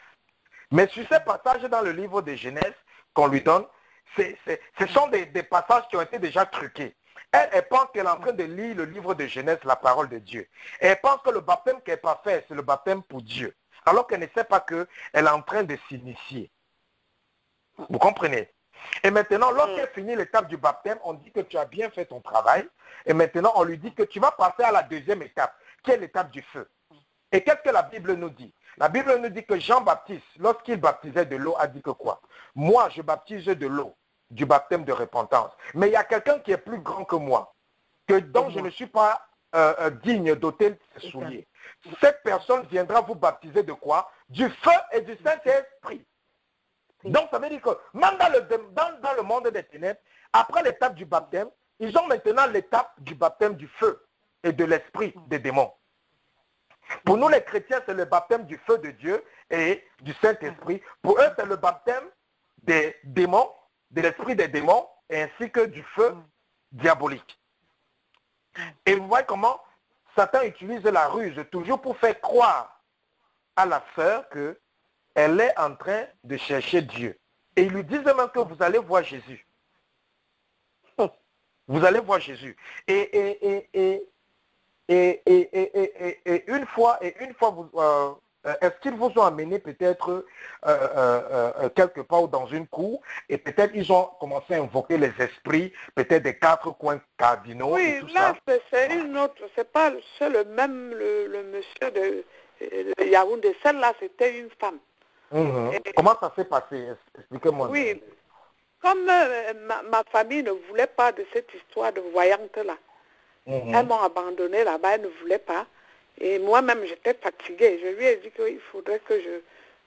Mais sur ces passages dans le livre de Genèse qu'on lui donne, ce sont des passages qui ont été déjà truqués. Elle pense qu'elle est en train de lire le livre de Genèse, la parole de Dieu. Et elle pense que le baptême qu'elle va faire, c'est le baptême pour Dieu. Alors qu'elle ne sait pas qu'elle est en train de s'initier. Vous comprenez? Et maintenant, lorsqu'elle finit l'étape du baptême, on dit que tu as bien fait ton travail. Et maintenant, on lui dit que tu vas passer à la deuxième étape, qui est l'étape du feu. Et qu'est-ce que la Bible nous dit? La Bible nous dit que Jean-Baptiste, lorsqu'il baptisait de l'eau, a dit que quoi? Moi, je baptise de l'eau, du baptême de repentance. Mais il y a quelqu'un qui est plus grand que moi, dont je ne suis pas digne d'ôter ses souliers. Cette personne viendra vous baptiser de quoi? Du feu et du Saint-Esprit. Donc ça veut dire que même dans le monde des ténèbres, après l'étape du baptême, ils ont maintenant l'étape du baptême du feu et de l'esprit des démons. Pour nous les chrétiens, c'est le baptême du feu de Dieu et du Saint-Esprit. Pour eux, c'est le baptême des démons, de l'esprit des démons, ainsi que du feu diabolique. Et vous voyez comment Satan utilise la ruse toujours pour faire croire à la sœur qu'elle est en train de chercher Dieu. Et ils lui disent même que vous allez voir Jésus. Vous allez voir Jésus. Et une fois, vous, est-ce qu'ils vous ont amené peut-être quelque part dans une cour et peut-être ils ont commencé à invoquer les esprits, peut-être des 4 coins cardinaux. Oui, et tout là ça. c'est une autre, c'est pas le même le monsieur de Yaoundé. Celle-là c'était une femme. Comment ça s'est passé? Expliquez-moi. Oui, comme ma famille ne voulait pas de cette histoire de voyante-là. Elles m'ont abandonné là-bas, elles ne voulaient pas. Et moi-même, j'étais fatiguée. Je lui ai dit qu'il faudrait que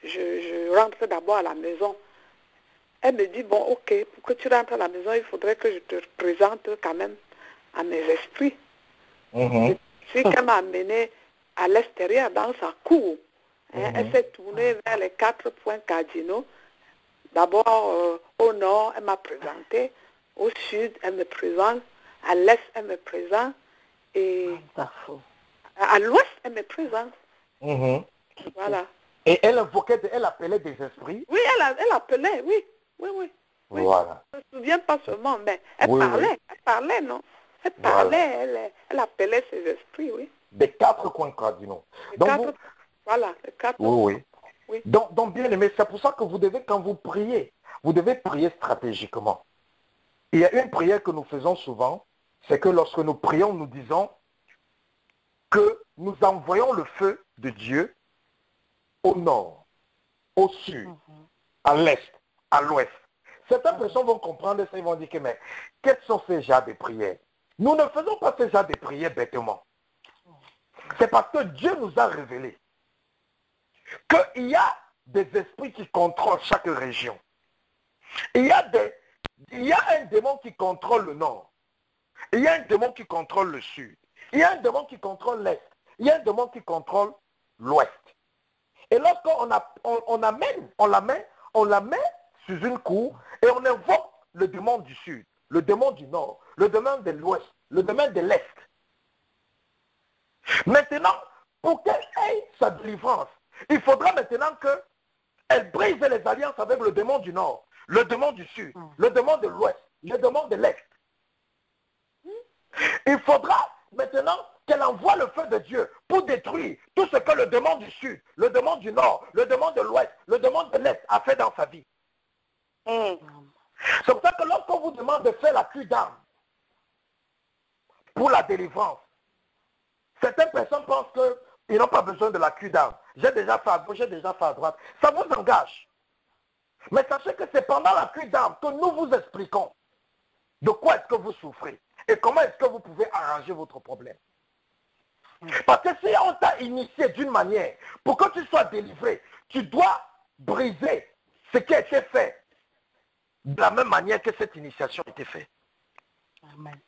je rentre d'abord à la maison. Elle me dit, bon, ok, pour que tu rentres à la maison, il faudrait que je te présente quand même à mes esprits. C'est qu'elle m'a amenée à l'extérieur, dans sa cour. Elle s'est tournée vers les 4 points cardinaux. D'abord, au nord, elle m'a présenté. Au sud, elle me présente. À l'est, elle me présente. Et à l'ouest, elle me présente. Voilà. Et elle invoquait, elle appelait des esprits? Oui, elle appelait, oui. Voilà. Je ne me souviens pas seulement, mais elle parlait, non? Elle parlait, elle appelait ses esprits, oui. Des 4 coins cardinaux. Voilà, les 4. Oui. Donc, bien aimé, c'est pour ça que vous devez, quand vous priez, vous devez prier stratégiquement. Il y a une prière que nous faisons souvent, c'est que lorsque nous prions, nous disons que nous envoyons le feu de Dieu au nord, au sud, à l'est, à l'ouest. Certaines personnes vont comprendre ça, ils vont dire que, mais quels sont ces genres de prières? Nous ne faisons pas ces genres de prières bêtement. C'est parce que Dieu nous a révélé qu'il y a des esprits qui contrôlent chaque région. Il y a un démon qui contrôle le nord. Il y a un démon qui contrôle le sud. Il y a un démon qui contrôle l'est. Il y a un démon qui contrôle l'ouest. Et lorsqu'on la met sur une cour et on invoque le démon du sud, le démon du nord, le démon de l'ouest, le démon de l'est. Maintenant, pour qu'elle ait sa délivrance, il faudra maintenant qu'elle brise les alliances avec le démon du nord, le démon du sud, le démon de l'ouest, le démon de l'est. Il faudra maintenant qu'elle envoie le feu de Dieu pour détruire tout ce que le démon du sud, le démon du nord, le démon de l'ouest, le démon de l'est a fait dans sa vie. C'est pour ça que lorsqu'on vous demande de faire la cure d'âme pour la délivrance, certaines personnes pensent qu'ils n'ont pas besoin de la cure d'âme. J'ai déjà fait à gauche, j'ai déjà fait à droite. Ça vous engage. Mais sachez que c'est pendant la cure d'âme que nous vous expliquons de quoi est-ce que vous souffrez et comment est-ce que vous pouvez arranger votre problème. Parce que si on t'a initié d'une manière, pour que tu sois délivré, tu dois briser ce qui a été fait de la même manière que cette initiation a été faite. Amen.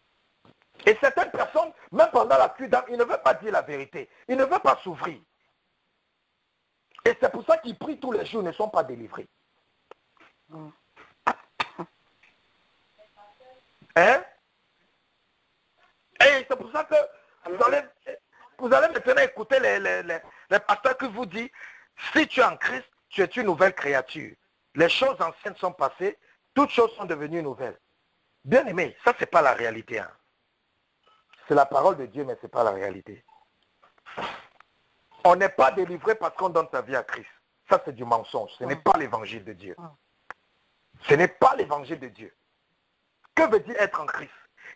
Et certaines personnes, même pendant la cure d'âme, ils ne veulent pas dire la vérité. Ils ne veulent pas s'ouvrir. Et c'est pour ça qu'ils prient tous les jours, ne sont pas délivrés. Hein? Et c'est pour ça que vous allez maintenant écouter les pasteurs qui vous disent, si tu es en Christ, tu es une nouvelle créature. Les choses anciennes sont passées, toutes choses sont devenues nouvelles. Bien aimé, ça c'est pas la réalité. Hein. C'est la parole de Dieu, mais ce n'est pas la réalité. On n'est pas délivré parce qu'on donne sa vie à Christ. Ça c'est du mensonge. Ce n'est pas l'évangile de Dieu. Ce n'est pas l'évangile de Dieu. Que veut dire être en Christ?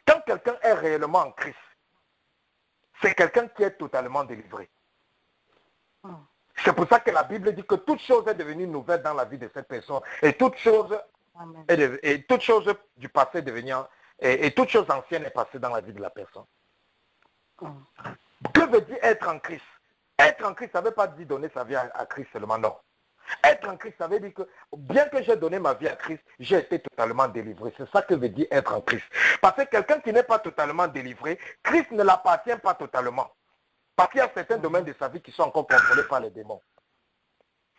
Quand quelqu'un est réellement en Christ, c'est quelqu'un qui est totalement délivré. C'est pour ça que la Bible dit que toute chose est devenue nouvelle dans la vie de cette personne. Et toute chose du passé devenant, et toute chose ancienne est passée dans la vie de la personne. Que veut dire être en Christ? Être en Christ, ça ne veut pas dire donner sa vie à Christ seulement, non. Être en Christ, ça veut dire que bien que j'ai donné ma vie à Christ, j'ai été totalement délivré. C'est ça que veut dire être en Christ. Parce que quelqu'un qui n'est pas totalement délivré, Christ ne l'appartient pas totalement. Parce qu'il y a certains domaines de sa vie qui sont encore contrôlés par les démons.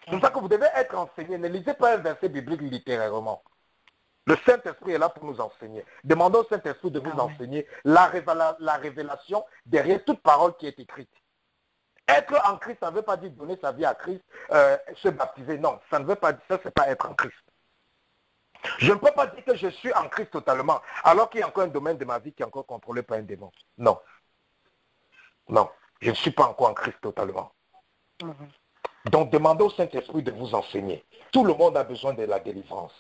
C'est pour ça que vous devez être enseigné. Ne lisez pas un verset biblique littérairement. Le Saint-Esprit est là pour nous enseigner. Demandons au Saint-Esprit de vous enseigner la révélation derrière toute parole qui est écrite. Être en Christ, ça ne veut pas dire donner sa vie à Christ, se baptiser. Non, ça ne veut pas dire ça, c'est pas être en Christ. Je ne peux pas dire que je suis en Christ totalement, alors qu'il y a encore un domaine de ma vie qui est encore contrôlé par un démon. Non. Non, je ne suis pas encore en Christ totalement. Donc demandez au Saint-Esprit de vous enseigner. Tout le monde a besoin de la délivrance.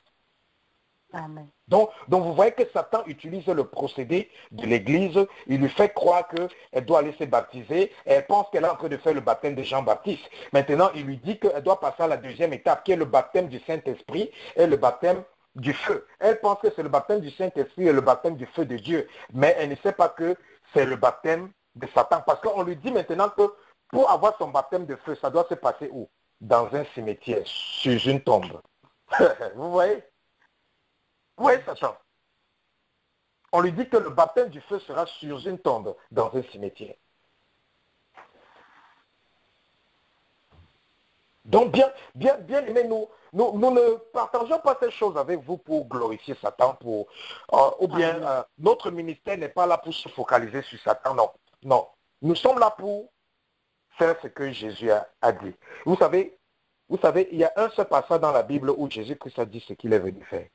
Amen. Donc vous voyez que Satan utilise le procédé de l'Église. Il lui fait croire qu'elle doit aller se baptiser. Elle pense qu'elle est en train de faire le baptême de Jean-Baptiste. Maintenant, il lui dit qu'elle doit passer à la deuxième étape, qui est le baptême du Saint-Esprit et le baptême du feu. Elle pense que c'est le baptême du Saint-Esprit et le baptême du feu de Dieu. Mais elle ne sait pas que c'est le baptême de Satan. Parce qu'on lui dit maintenant que pour avoir son baptême de feu, ça doit se passer où? Dans un cimetière, sur une tombe. Vous voyez? Oui, Satan. On lui dit que le baptême du feu sera sur une tombe, dans un cimetière. Donc, bien aimé, nous ne partageons pas ces choses avec vous pour glorifier Satan, ou bien notre ministère n'est pas là pour se focaliser sur Satan, non. Non, nous sommes là pour faire ce que Jésus a dit. Vous savez, il y a un seul passage dans la Bible où Jésus-Christ a dit ce qu'il est venu faire.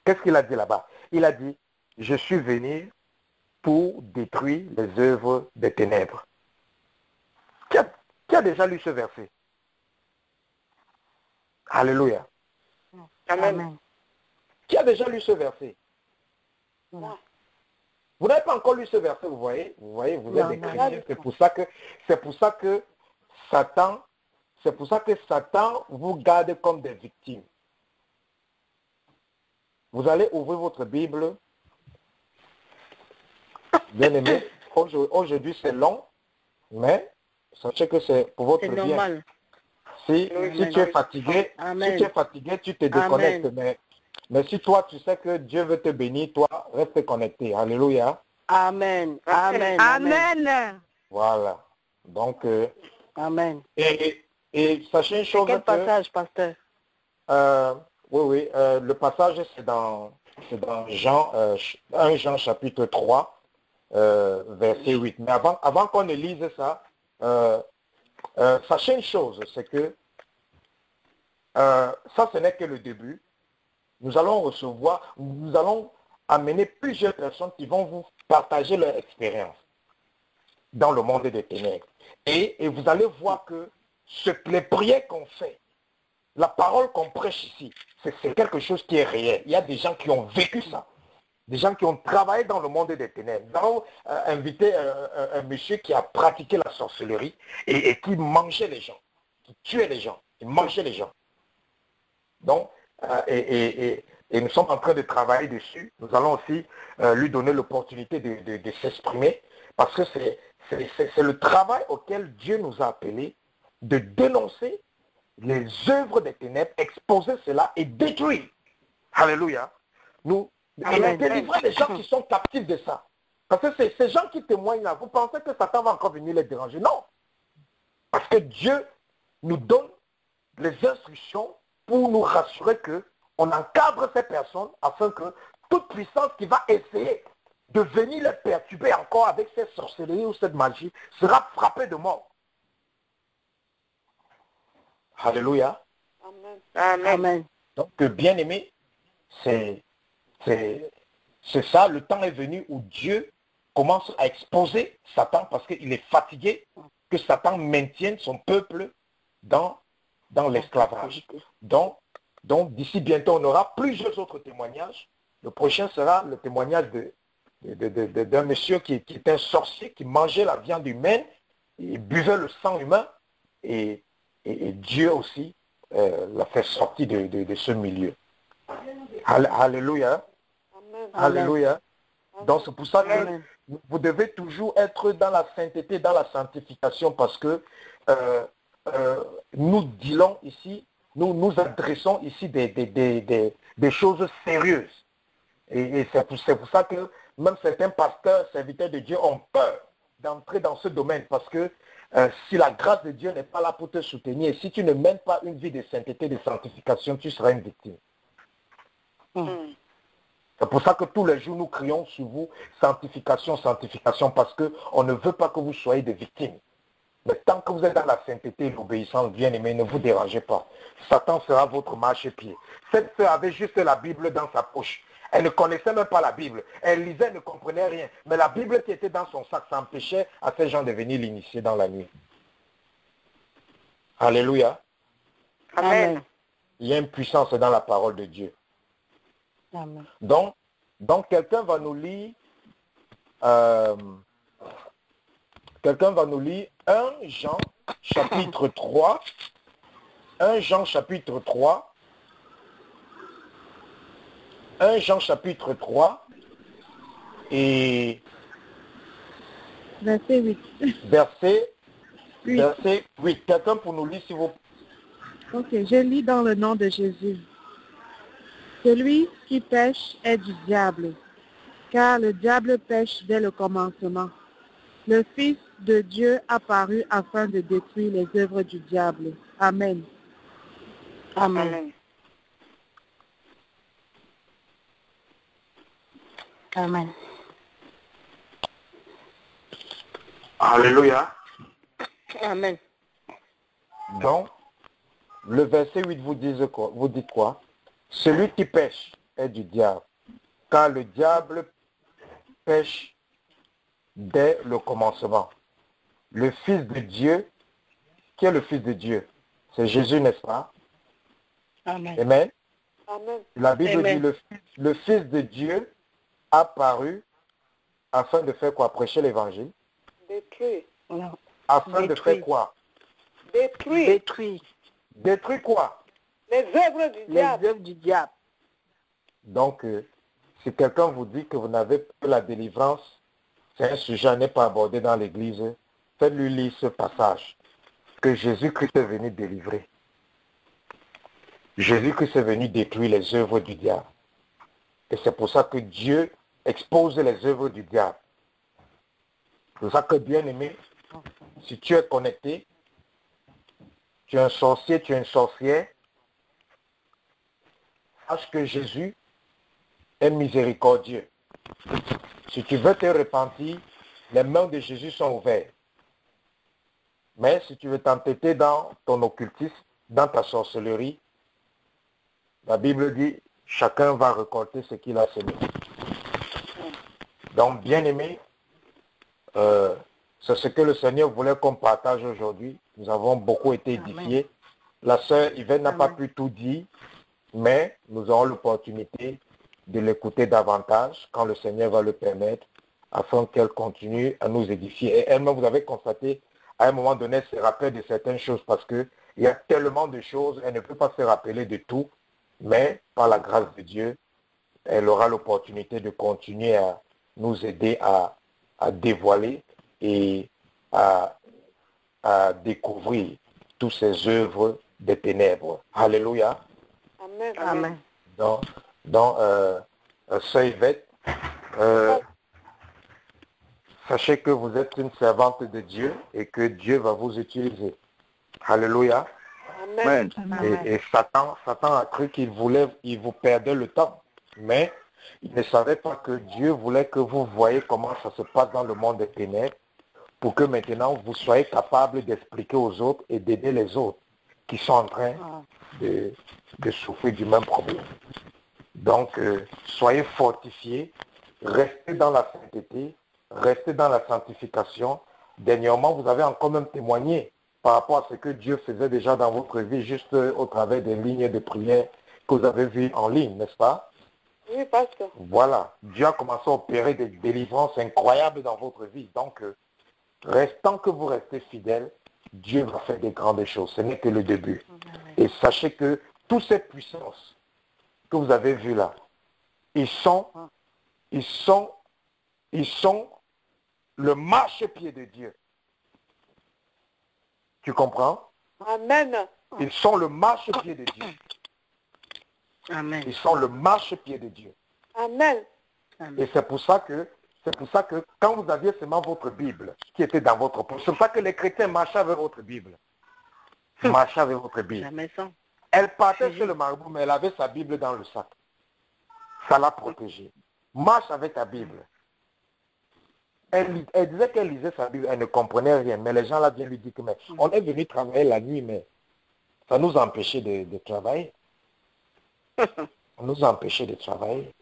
Qu'est-ce qu'il a dit là-bas? Il a dit, je suis venu pour détruire les œuvres des ténèbres. Qui a déjà lu ce verset? Alléluia. Amen. Qui a déjà lu ce verset? Moi. Vous n'avez pas encore lu ce verset, vous voyez, vous êtes des chrétiens. C'est pour ça que Satan vous garde comme des victimes. Vous allez ouvrir votre Bible. Bien aimé, aujourd'hui c'est long, mais sachez que c'est pour votre bien. Normal. Si tu es fatigué, tu te déconnectes. Mais si toi, tu sais que Dieu veut te bénir, toi, reste connecté. Alléluia. Amen. Amen. Amen. Voilà. Donc, Amen. Et sachez une chose. Quel passage, pasteur? Oui, le passage, c'est dans Jean, 1 Jean chapitre 3, verset 8. Mais avant qu'on ne lise ça, sachez une chose, c'est que ça, ce n'est que le début. Nous allons amener plusieurs personnes qui vont vous partager leur expérience dans le monde des ténèbres. Et vous allez voir que les prières qu'on fait, la parole qu'on prêche ici, c'est quelque chose qui est réel. Il y a des gens qui ont vécu ça. Des gens qui ont travaillé dans le monde des ténèbres. Nous avons invité un monsieur qui a pratiqué la sorcellerie et qui mangeait les gens, qui tuait les gens, qui mangeait les gens. Donc, et nous sommes en train de travailler dessus. Nous allons aussi lui donner l'opportunité de s'exprimer parce que c'est le travail auquel Dieu nous a appelés de dénoncer les œuvres des ténèbres, exposer cela et détruire. Alléluia. Et délivrer les gens qui sont captifs de ça. Parce que c'est ces gens qui témoignent là. Vous pensez que Satan va encore venir les déranger? Non. Parce que Dieu nous donne les instructions pour nous rassurer qu'on encadre ces personnes afin que toute puissance qui va essayer de venir les perturber encore avec cette sorcellerie ou cette magie sera frappée de mort. Alléluia. Amen. Amen. Donc, bien aimé, c'est ça, le temps est venu où Dieu commence à exposer Satan parce qu'il est fatigué que Satan maintienne son peuple dans l'esclavage. Donc d'ici bientôt, on aura plusieurs autres témoignages. Le prochain sera le témoignage d'un monsieur qui était un sorcier, qui mangeait la viande humaine, il buvait le sang humain, et Dieu aussi l'a fait sortir de ce milieu. Alléluia. Amen. Alléluia. Donc c'est pour ça que vous devez toujours être dans la sainteté, dans la sanctification, parce que nous disons ici nous adressons ici des choses sérieuses. Et c'est pour ça que même certains pasteurs, serviteurs de Dieu ont peur d'entrer dans ce domaine parce que si la grâce de Dieu n'est pas là pour te soutenir, si tu ne mènes pas une vie de sainteté, de sanctification, tu seras une victime. C'est pour ça que tous les jours nous crions sur vous, sanctification, sanctification, parce qu'on ne veut pas que vous soyez des victimes. Mais tant que vous êtes dans la sainteté et l'obéissance, bien-aimé, ne vous dérangez pas. Satan sera votre marchepied. Cette sœur avait juste la Bible dans sa poche. Elle ne connaissait même pas la Bible. Elle lisait, elle ne comprenait rien. Mais la Bible qui était dans son sac, ça empêchait à ces gens de venir l'initier dans la nuit. Alléluia. Amen. Il y a une puissance dans la parole de Dieu. Amen. Donc quelqu'un va nous lire 1 Jean chapitre 3. 1 Jean chapitre 3. 1 Jean chapitre 3 et verset 8. Verset 8. Quelqu'un pour nous lire, s'il vous plaît. Ok, je lis dans le nom de Jésus. Celui qui pêche est du diable, car le diable pêche dès le commencement. Le Fils de Dieu apparut afin de détruire les œuvres du diable. Amen. Amen. Amen. Alléluia. Amen. Donc, le verset 8 vous dit quoi? Celui qui pêche est du diable, car le diable pêche dès le commencement. Le Fils de Dieu, qui est le Fils de Dieu? C'est Jésus, n'est-ce pas? Amen. Amen. Amen. La Bible Amen. dit le Fils de Dieu apparu afin de faire quoi? Prêcher l'évangile. Détruire. Non. Afin de faire quoi? Détruire. Détruire Détruire quoi? Les œuvres du les diable. œuvres du diable. Donc, si quelqu'un vous dit que vous n'avez pas la délivrance, c'est un sujet à ne pas aborder dans l'église, faites-lui lire ce passage, que Jésus-Christ est venu délivrer. Jésus-Christ est venu détruire les œuvres du diable. Et c'est pour ça que Dieu expose les œuvres du diable. C'est pour ça que, bien aimé, si tu es connecté, tu es un sorcier, tu es une sorcière, sache que Jésus est miséricordieux. Si tu veux te repentir, les mains de Jésus sont ouvertes. Mais si tu veux t'entêter dans ton occultisme, dans ta sorcellerie, la Bible dit, chacun va récolter ce qu'il a semé. Donc, bien aimé, c'est ce que le Seigneur voulait qu'on partage aujourd'hui. Nous avons beaucoup été édifiés. La sœur Yvette n'a pas pu tout dire, mais nous aurons l'opportunité de l'écouter davantage quand le Seigneur va le permettre, afin qu'elle continue à nous édifier. Et elle-même, vous avez constaté, à un moment donné, elle se rappelle de certaines choses parce qu'il y a tellement de choses, elle ne peut pas se rappeler de tout, mais par la grâce de Dieu, elle aura l'opportunité de continuer à nous aider à dévoiler et à découvrir toutes ces œuvres des ténèbres. Alléluia. Amen. Amen. Donc, Sœur Yvette, sachez que vous êtes une servante de Dieu et que Dieu va vous utiliser. Alléluia. Amen. Et Satan a cru qu'il vous perdait le temps. Mais il ne savait pas que Dieu voulait que vous voyez comment ça se passe dans le monde des ténèbres pour que maintenant vous soyez capable d'expliquer aux autres et d'aider les autres qui sont en train de souffrir du même problème. Donc, soyez fortifiés, restez dans la sainteté, restez dans la sanctification. Dernièrement, vous avez encore même témoigné par rapport à ce que Dieu faisait déjà dans votre vie, juste au travers des lignes de prière que vous avez vues en ligne, n'est-ce pas? Oui, pasteur. Voilà, Dieu a commencé à opérer des délivrances incroyables dans votre vie. Donc, tant que vous restez fidèle, Dieu va faire des grandes choses. Ce n'est que le début. Et sachez que toutes ces puissances que vous avez vues là, ils sont le marchepied de Dieu. Tu comprends? Amen. Ils sont le marchepied de Dieu. Amen. Ils sont le marchepied de Dieu. Amen. Et c'est pour ça que quand vous aviez seulement votre Bible qui était dans votre poche, c'est pour ça que les chrétiens marchaient avec votre Bible. Marchaient avec votre Bible. Jamais sans. Elle partait sur le marabout, mais elle avait sa Bible dans le sac. Ça l'a protégée. Marche avec ta Bible. Elle disait qu'elle lisait sa Bible, elle ne comprenait rien, mais les gens là viennent lui dire que mais on est venu travailler la nuit, mais ça nous a empêchés de travailler. On nous a empêchés de travailler.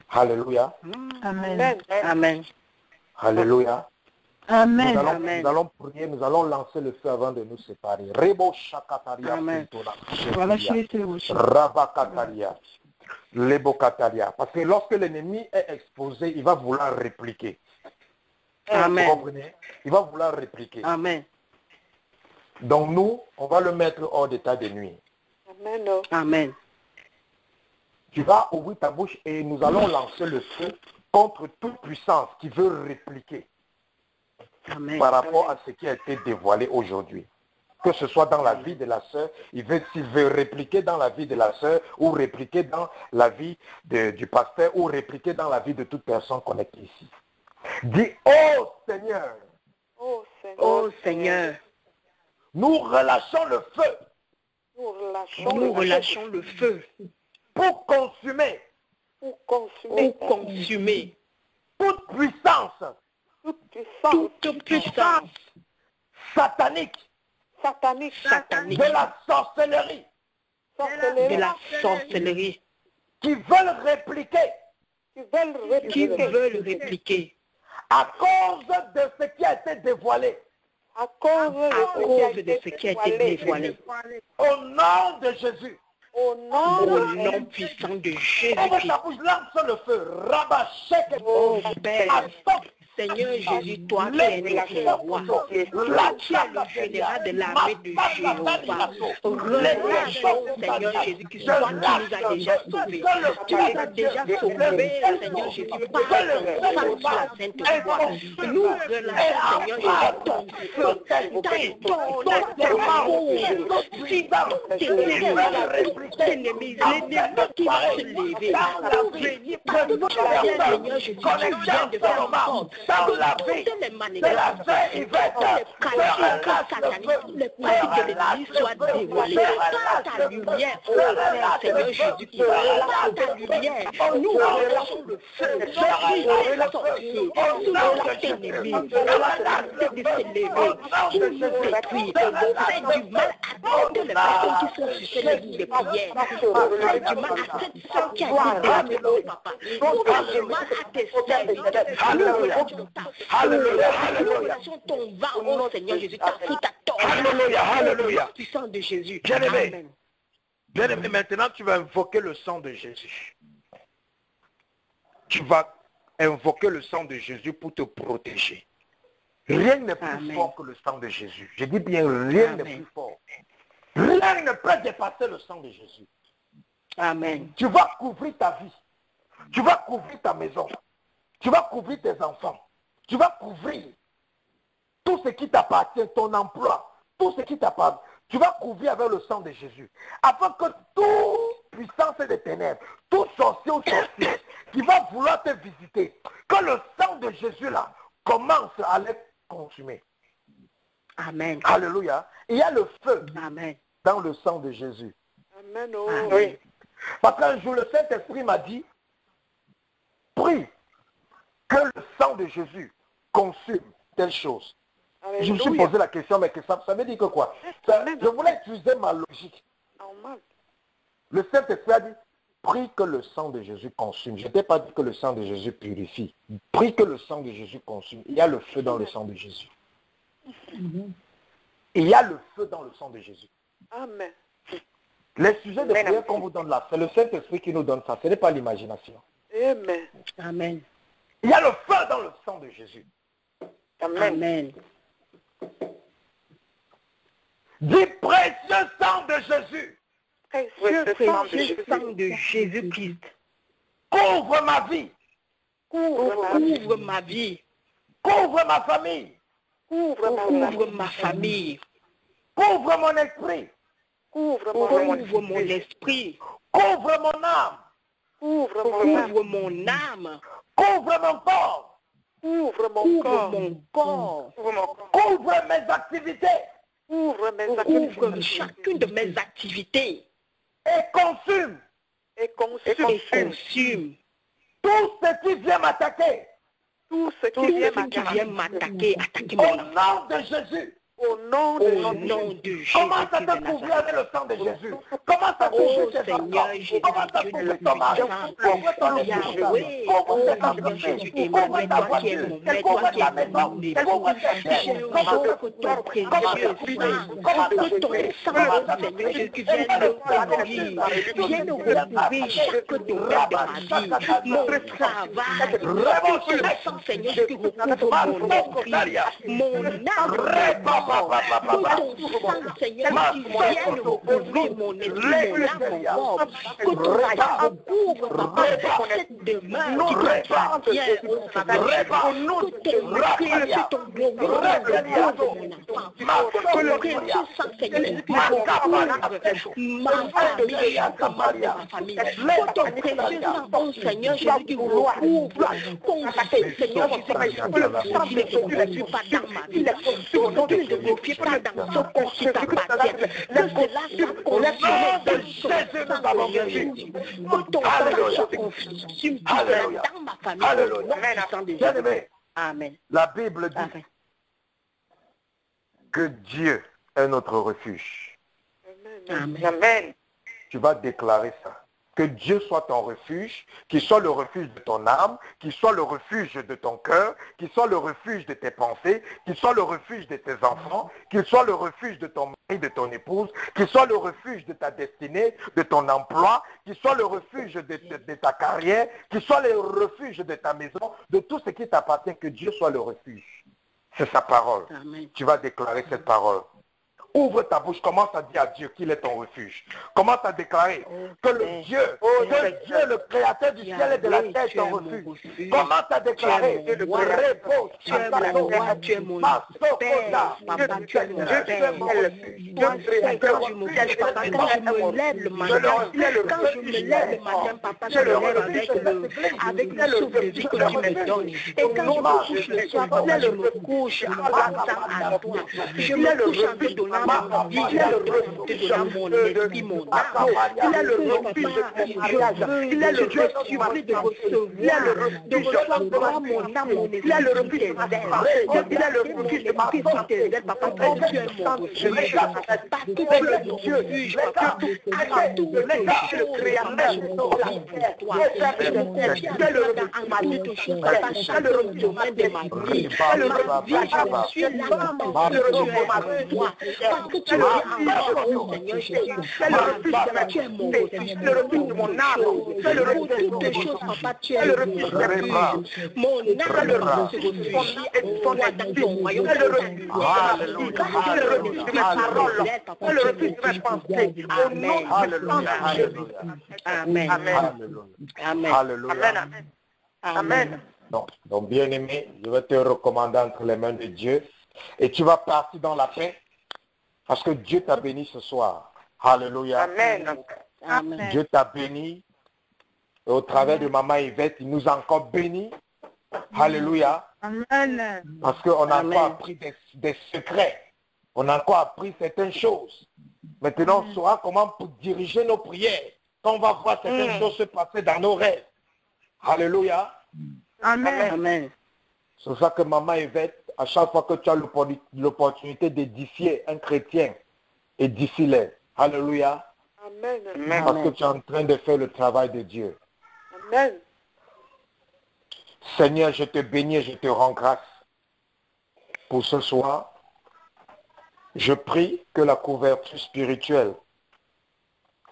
Alléluia. Amen. Amen. Alléluia. Amen. Nous allons prier, nous allons lancer le feu avant de nous séparer. Rebo Shakataria. Amen. Voilà, je Rabakataria. Lebokataria. Parce que lorsque l'ennemi est exposé, il va vouloir répliquer. Amen. Vous comprenez? Il va vouloir répliquer. Amen. Donc nous, on va le mettre hors d'état de nuit. Amen. Amen. Tu vas ouvrir ta bouche et nous allons lancer le feu contre toute puissance qui veut répliquer Amen. par rapport à ce qui a été dévoilé aujourd'hui. Que ce soit dans la vie de la sœur, s'il veut répliquer dans la vie de la sœur, ou répliquer dans la vie du pasteur, ou répliquer dans la vie de toute personne connectée ici. Dis, oh Seigneur, Oh Seigneur. Oh Seigneur, nous relâchons le feu nous relâchons le feu pour consumer pour consumer pour consumer toute puissance toute puissance satanique satanique satanique de la sorcellerie de la sorcellerie qui veulent répliquer qui veulent répliquer à cause de ce qui a été dévoilé. à cause de ce qui a été dévoilé. Au nom de Jésus. Au nom Au de nom puissant de Ouvre Jésus-Christ. ta bouche, lance le feu. Rabachek. Oh Père, Seigneur Jésus, toi qui es notre roi, toi qui es le général de l'armée de Jéhovah, relâchons, Seigneur Jésus-Christ, toi qui nous as déjà sauvés. Tu nous as déjà sauvés, Seigneur Jésus, par ton sang sur la sainte croix. Nous relâchons, Seigneur Jésus, ton feu, ton amour, si tout ennemi, l'ennemi qui va se lever, pour venir par tout Seigneur Jésus, tu viens de faire force. Dans la vie les de la sœur Yvette, les pratiques de l'ennemi soient dévoilées. Par ta lumière, oh Père, Seigneur Jésus-Christ, par ta lumière, nous relâchons le feu, les sorciers, tous les ennemis, de s'élever, qui nous détruisent, fait du mal à toutes les personnes qui sont sur ces lignes de prière, fait du mal à cette sœur qui a été détruite, papa, pour faire du mal à tes serviteurs. Alléluia, Nous relâchons ton vent, oh Seigneur Jésus, ta foute à tort. Alléluia, alléluia. Puissant de Jésus. Bien-aimé, bien-aimé, maintenant tu vas invoquer le sang de Jésus. Tu vas invoquer le sang de Jésus pour te protéger. Rien n'est plus fort que le sang de Jésus. Je dis bien, rien n'est plus fort. Rien ne peut dépasser le sang de Jésus. Amen. Tu vas couvrir ta vie. Tu vas couvrir ta maison. Tu vas couvrir tes enfants. Tu vas couvrir tout ce qui t'appartient, ton emploi, tout ce qui t'appartient. Tu vas couvrir avec le sang de Jésus. Afin que toute puissance des ténèbres, tout sorcier ou sorcière qui va vouloir te visiter, que le sang de Jésus là commence à les consumer. Amen. Alléluia. Il y a le feu Amen. dans le sang de Jésus. Amen. Oh. Oui. Parce qu'un jour, le Saint-Esprit m'a dit, prie que le sang de Jésus consume telle chose. Alléluia. Je me suis posé la question, mais que ça veut dire que quoi? Je voulais utiliser ma logique. Amen. Le Saint-Esprit a dit, prie que le sang de Jésus consume. Je n'ai pas dit que le sang de Jésus purifie. Prie que le sang de Jésus consume. Il y a le feu dans le sang de Jésus. Il y a le feu dans le sang de Jésus. Amen. Les sujets de prière qu'on vous donne là, c'est le Saint-Esprit qui nous donne ça. Ce n'est pas l'imagination. Amen. Amen. Il y a le feu dans le sang de Jésus. Amen. Du précieux sang de Jésus. Précieux sang de Jésus-Christ. Couvre ma vie. Couvre ma vie. Couvre ma famille. Couvre Couvre ma famille. Couvre mon esprit. Couvre mon esprit. Couvre mon âme. Couvre mon âme. Couvre mon corps. Couvre mon corps. Couvre mes activités. Couvre chacune de mes activités. Et consume. Tout ce qui vient m'attaquer. Tout ce qui vient m'attaquer. Au nom de Jésus. Au nom de Jésus. Commence à te couvrir avec le sang de Jésus. Commence à toucher tes enfants. Commence à toucher ton mari. Couvre ton épouse. Couvre tes entreprises. Couvre ta voiture. Couvre ta maison. Couvre tes biens. Commence à prier. Commence à prier. Seigneur, qui vienne me couvrir. Viens recouvrir chaque domaine de ma vie. Mon travail. Le sang, Seigneur, qui recouvre mon esprit. Mon âme. Que ton sang, Seigneur, qui vienne recouvrir mon esprit, mon âme, mon corps. Que ton sang recouvre, papa, cette demeure qui t'appartient au travail. Que ton glorieux recouvre mon enfant. Que le précieux sang, Seigneur, qui recouvre ma famille. Que ton précieux sang, bon Seigneur, Jésus, qui recouvre ton Seigneur, Jésus, que le sang ne se glorifie pas dans ma vie. Ne confiez pas dans ce corps qui t'appartient. Que cela soit consumé dans ce sang, Jésus. Que ton sang soit consumé dans ma famille. Amen. La Bible dit que Dieu est notre refuge. Amen. Tu vas déclarer ça. Que Dieu soit ton refuge, qu'il soit le refuge de ton âme, qu'il soit le refuge de ton cœur, qu'il soit le refuge de tes pensées, qu'il soit le refuge de tes enfants, qu'il soit le refuge de ton mari, de ton épouse, qu'il soit le refuge de ta destinée, de ton emploi, qu'il soit le refuge de ta carrière, qu'il soit le refuge de ta maison, de tout ce qui t'appartient, que Dieu soit le refuge. C'est sa parole. Amen. Tu vas déclarer cette parole. Ouvre ta bouche, commence à dire à Dieu qu'il est ton refuge. Commence à déclarer que le Dieu, le créateur du ciel et de la terre, est ton refuge. Commence à déclarer que le repos, tu es mon roi, tu es mon père, papa, tu es mon père. Quand je me lève le matin, papa, je me lève avec le souffle de vie que tu me donnes. Et quand je me couche le soir, papa, je me couche en pensant à toi. Je me couche en te donnant ma vie, il a le refuge de mon esprit, mon âme. Il a le refuge de mon mariage. Il a le refuge de recevoir mon âme, mon esprit. Il a le refuge de ma terre. Il a le refuge de ma vie. Papa, tu es mon refuge. Partout tu es mon refuge, papa. Partout le créateur de la terre. Toi, je me confie à toi dans toutes choses, papa, chaque domaine de ma vie. Ma vie, je suis là, ma vie, tu es toi. Parce que tu es en Seigneur Jésus. Ma vie, tu es mon refuge, le refuge de mon âme. C'est le refuge de toutes choses, papa, tu es le refuge. Mon âme se réfugie en toi dans ton royaume. C'est le refuge de ma vie. C'est le refuge de mes paroles. C'est le refuge de mes pensées. Amen. Amen. Amen. Alléluia. Amen. Donc, bien aimé, je vais te recommander entre les mains de Dieu. Et tu vas partir dans la paix. Parce que Dieu t'a béni ce soir. Alléluia. Amen. Amen. Dieu t'a béni. Et au travers de Maman Yvette, il nous a encore bénis. Alléluia. Amen. Parce qu'on a encore appris des secrets. On a encore appris certaines choses. Maintenant, on saura comment diriger nos prières. Quand on va voir certaines choses se passer dans nos rêves. Alléluia. Amen. Amen. C'est pour ça que Maman Yvette, à chaque fois que tu as l'opportunité d'édifier un chrétien, édifie-les. Alléluia. Amen. Parce que tu es en train de faire le travail de Dieu. Amen. Seigneur, je te bénis et je te rends grâce pour ce soir. Je prie que la couverture spirituelle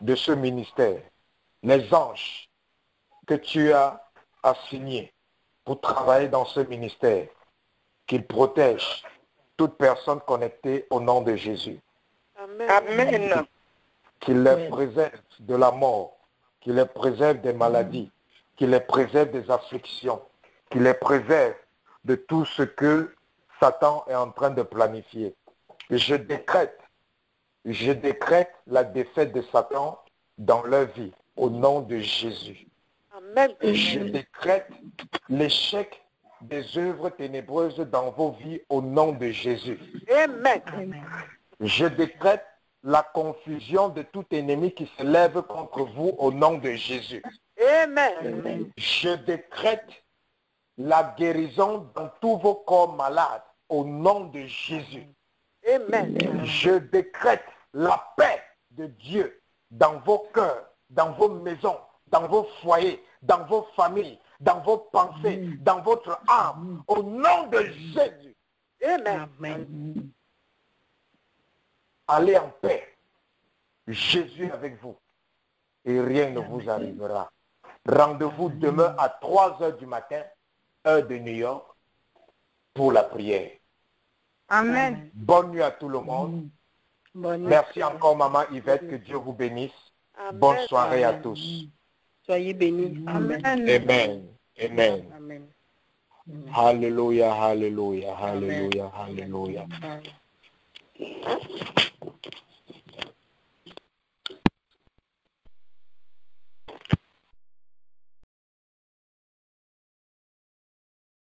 de ce ministère, les anges que tu as assignés pour travailler dans ce ministère, qu'ils protègent toute personne connectée au nom de Jésus. Amen. Qu'il les préserve de la mort, qu'il les préserve des maladies, qu'il les préserve des afflictions, qu'il les préserve de tout ce que Satan est en train de planifier. Et je décrète Je décrète la défaite de Satan dans leur vie, au nom de Jésus. Amen. Je décrète l'échec des œuvres ténébreuses dans vos vies, au nom de Jésus. Amen. Je décrète la confusion de tout ennemi qui se lève contre vous, au nom de Jésus. Amen. Je décrète la guérison dans tous vos corps malades, au nom de Jésus. Amen. Je décrète la paix de Dieu dans vos cœurs, dans vos maisons, dans vos foyers, dans vos familles, dans vos pensées, dans votre âme, au nom de Jésus. Amen. Allez en paix. Jésus est avec vous. Et rien ne vous arrivera. Rendez-vous demain à 3 heures du matin, heure de New York, pour la prière. Amen. Bonne nuit à tout le monde. Merci encore, Maman Yvette. Que Dieu vous bénisse. Amen. Bonne soirée à tous. Soyez bénis. Amen. Amen. Amen. Amen. Hallelujah, hallelujah, hallelujah, hallelujah. Amen.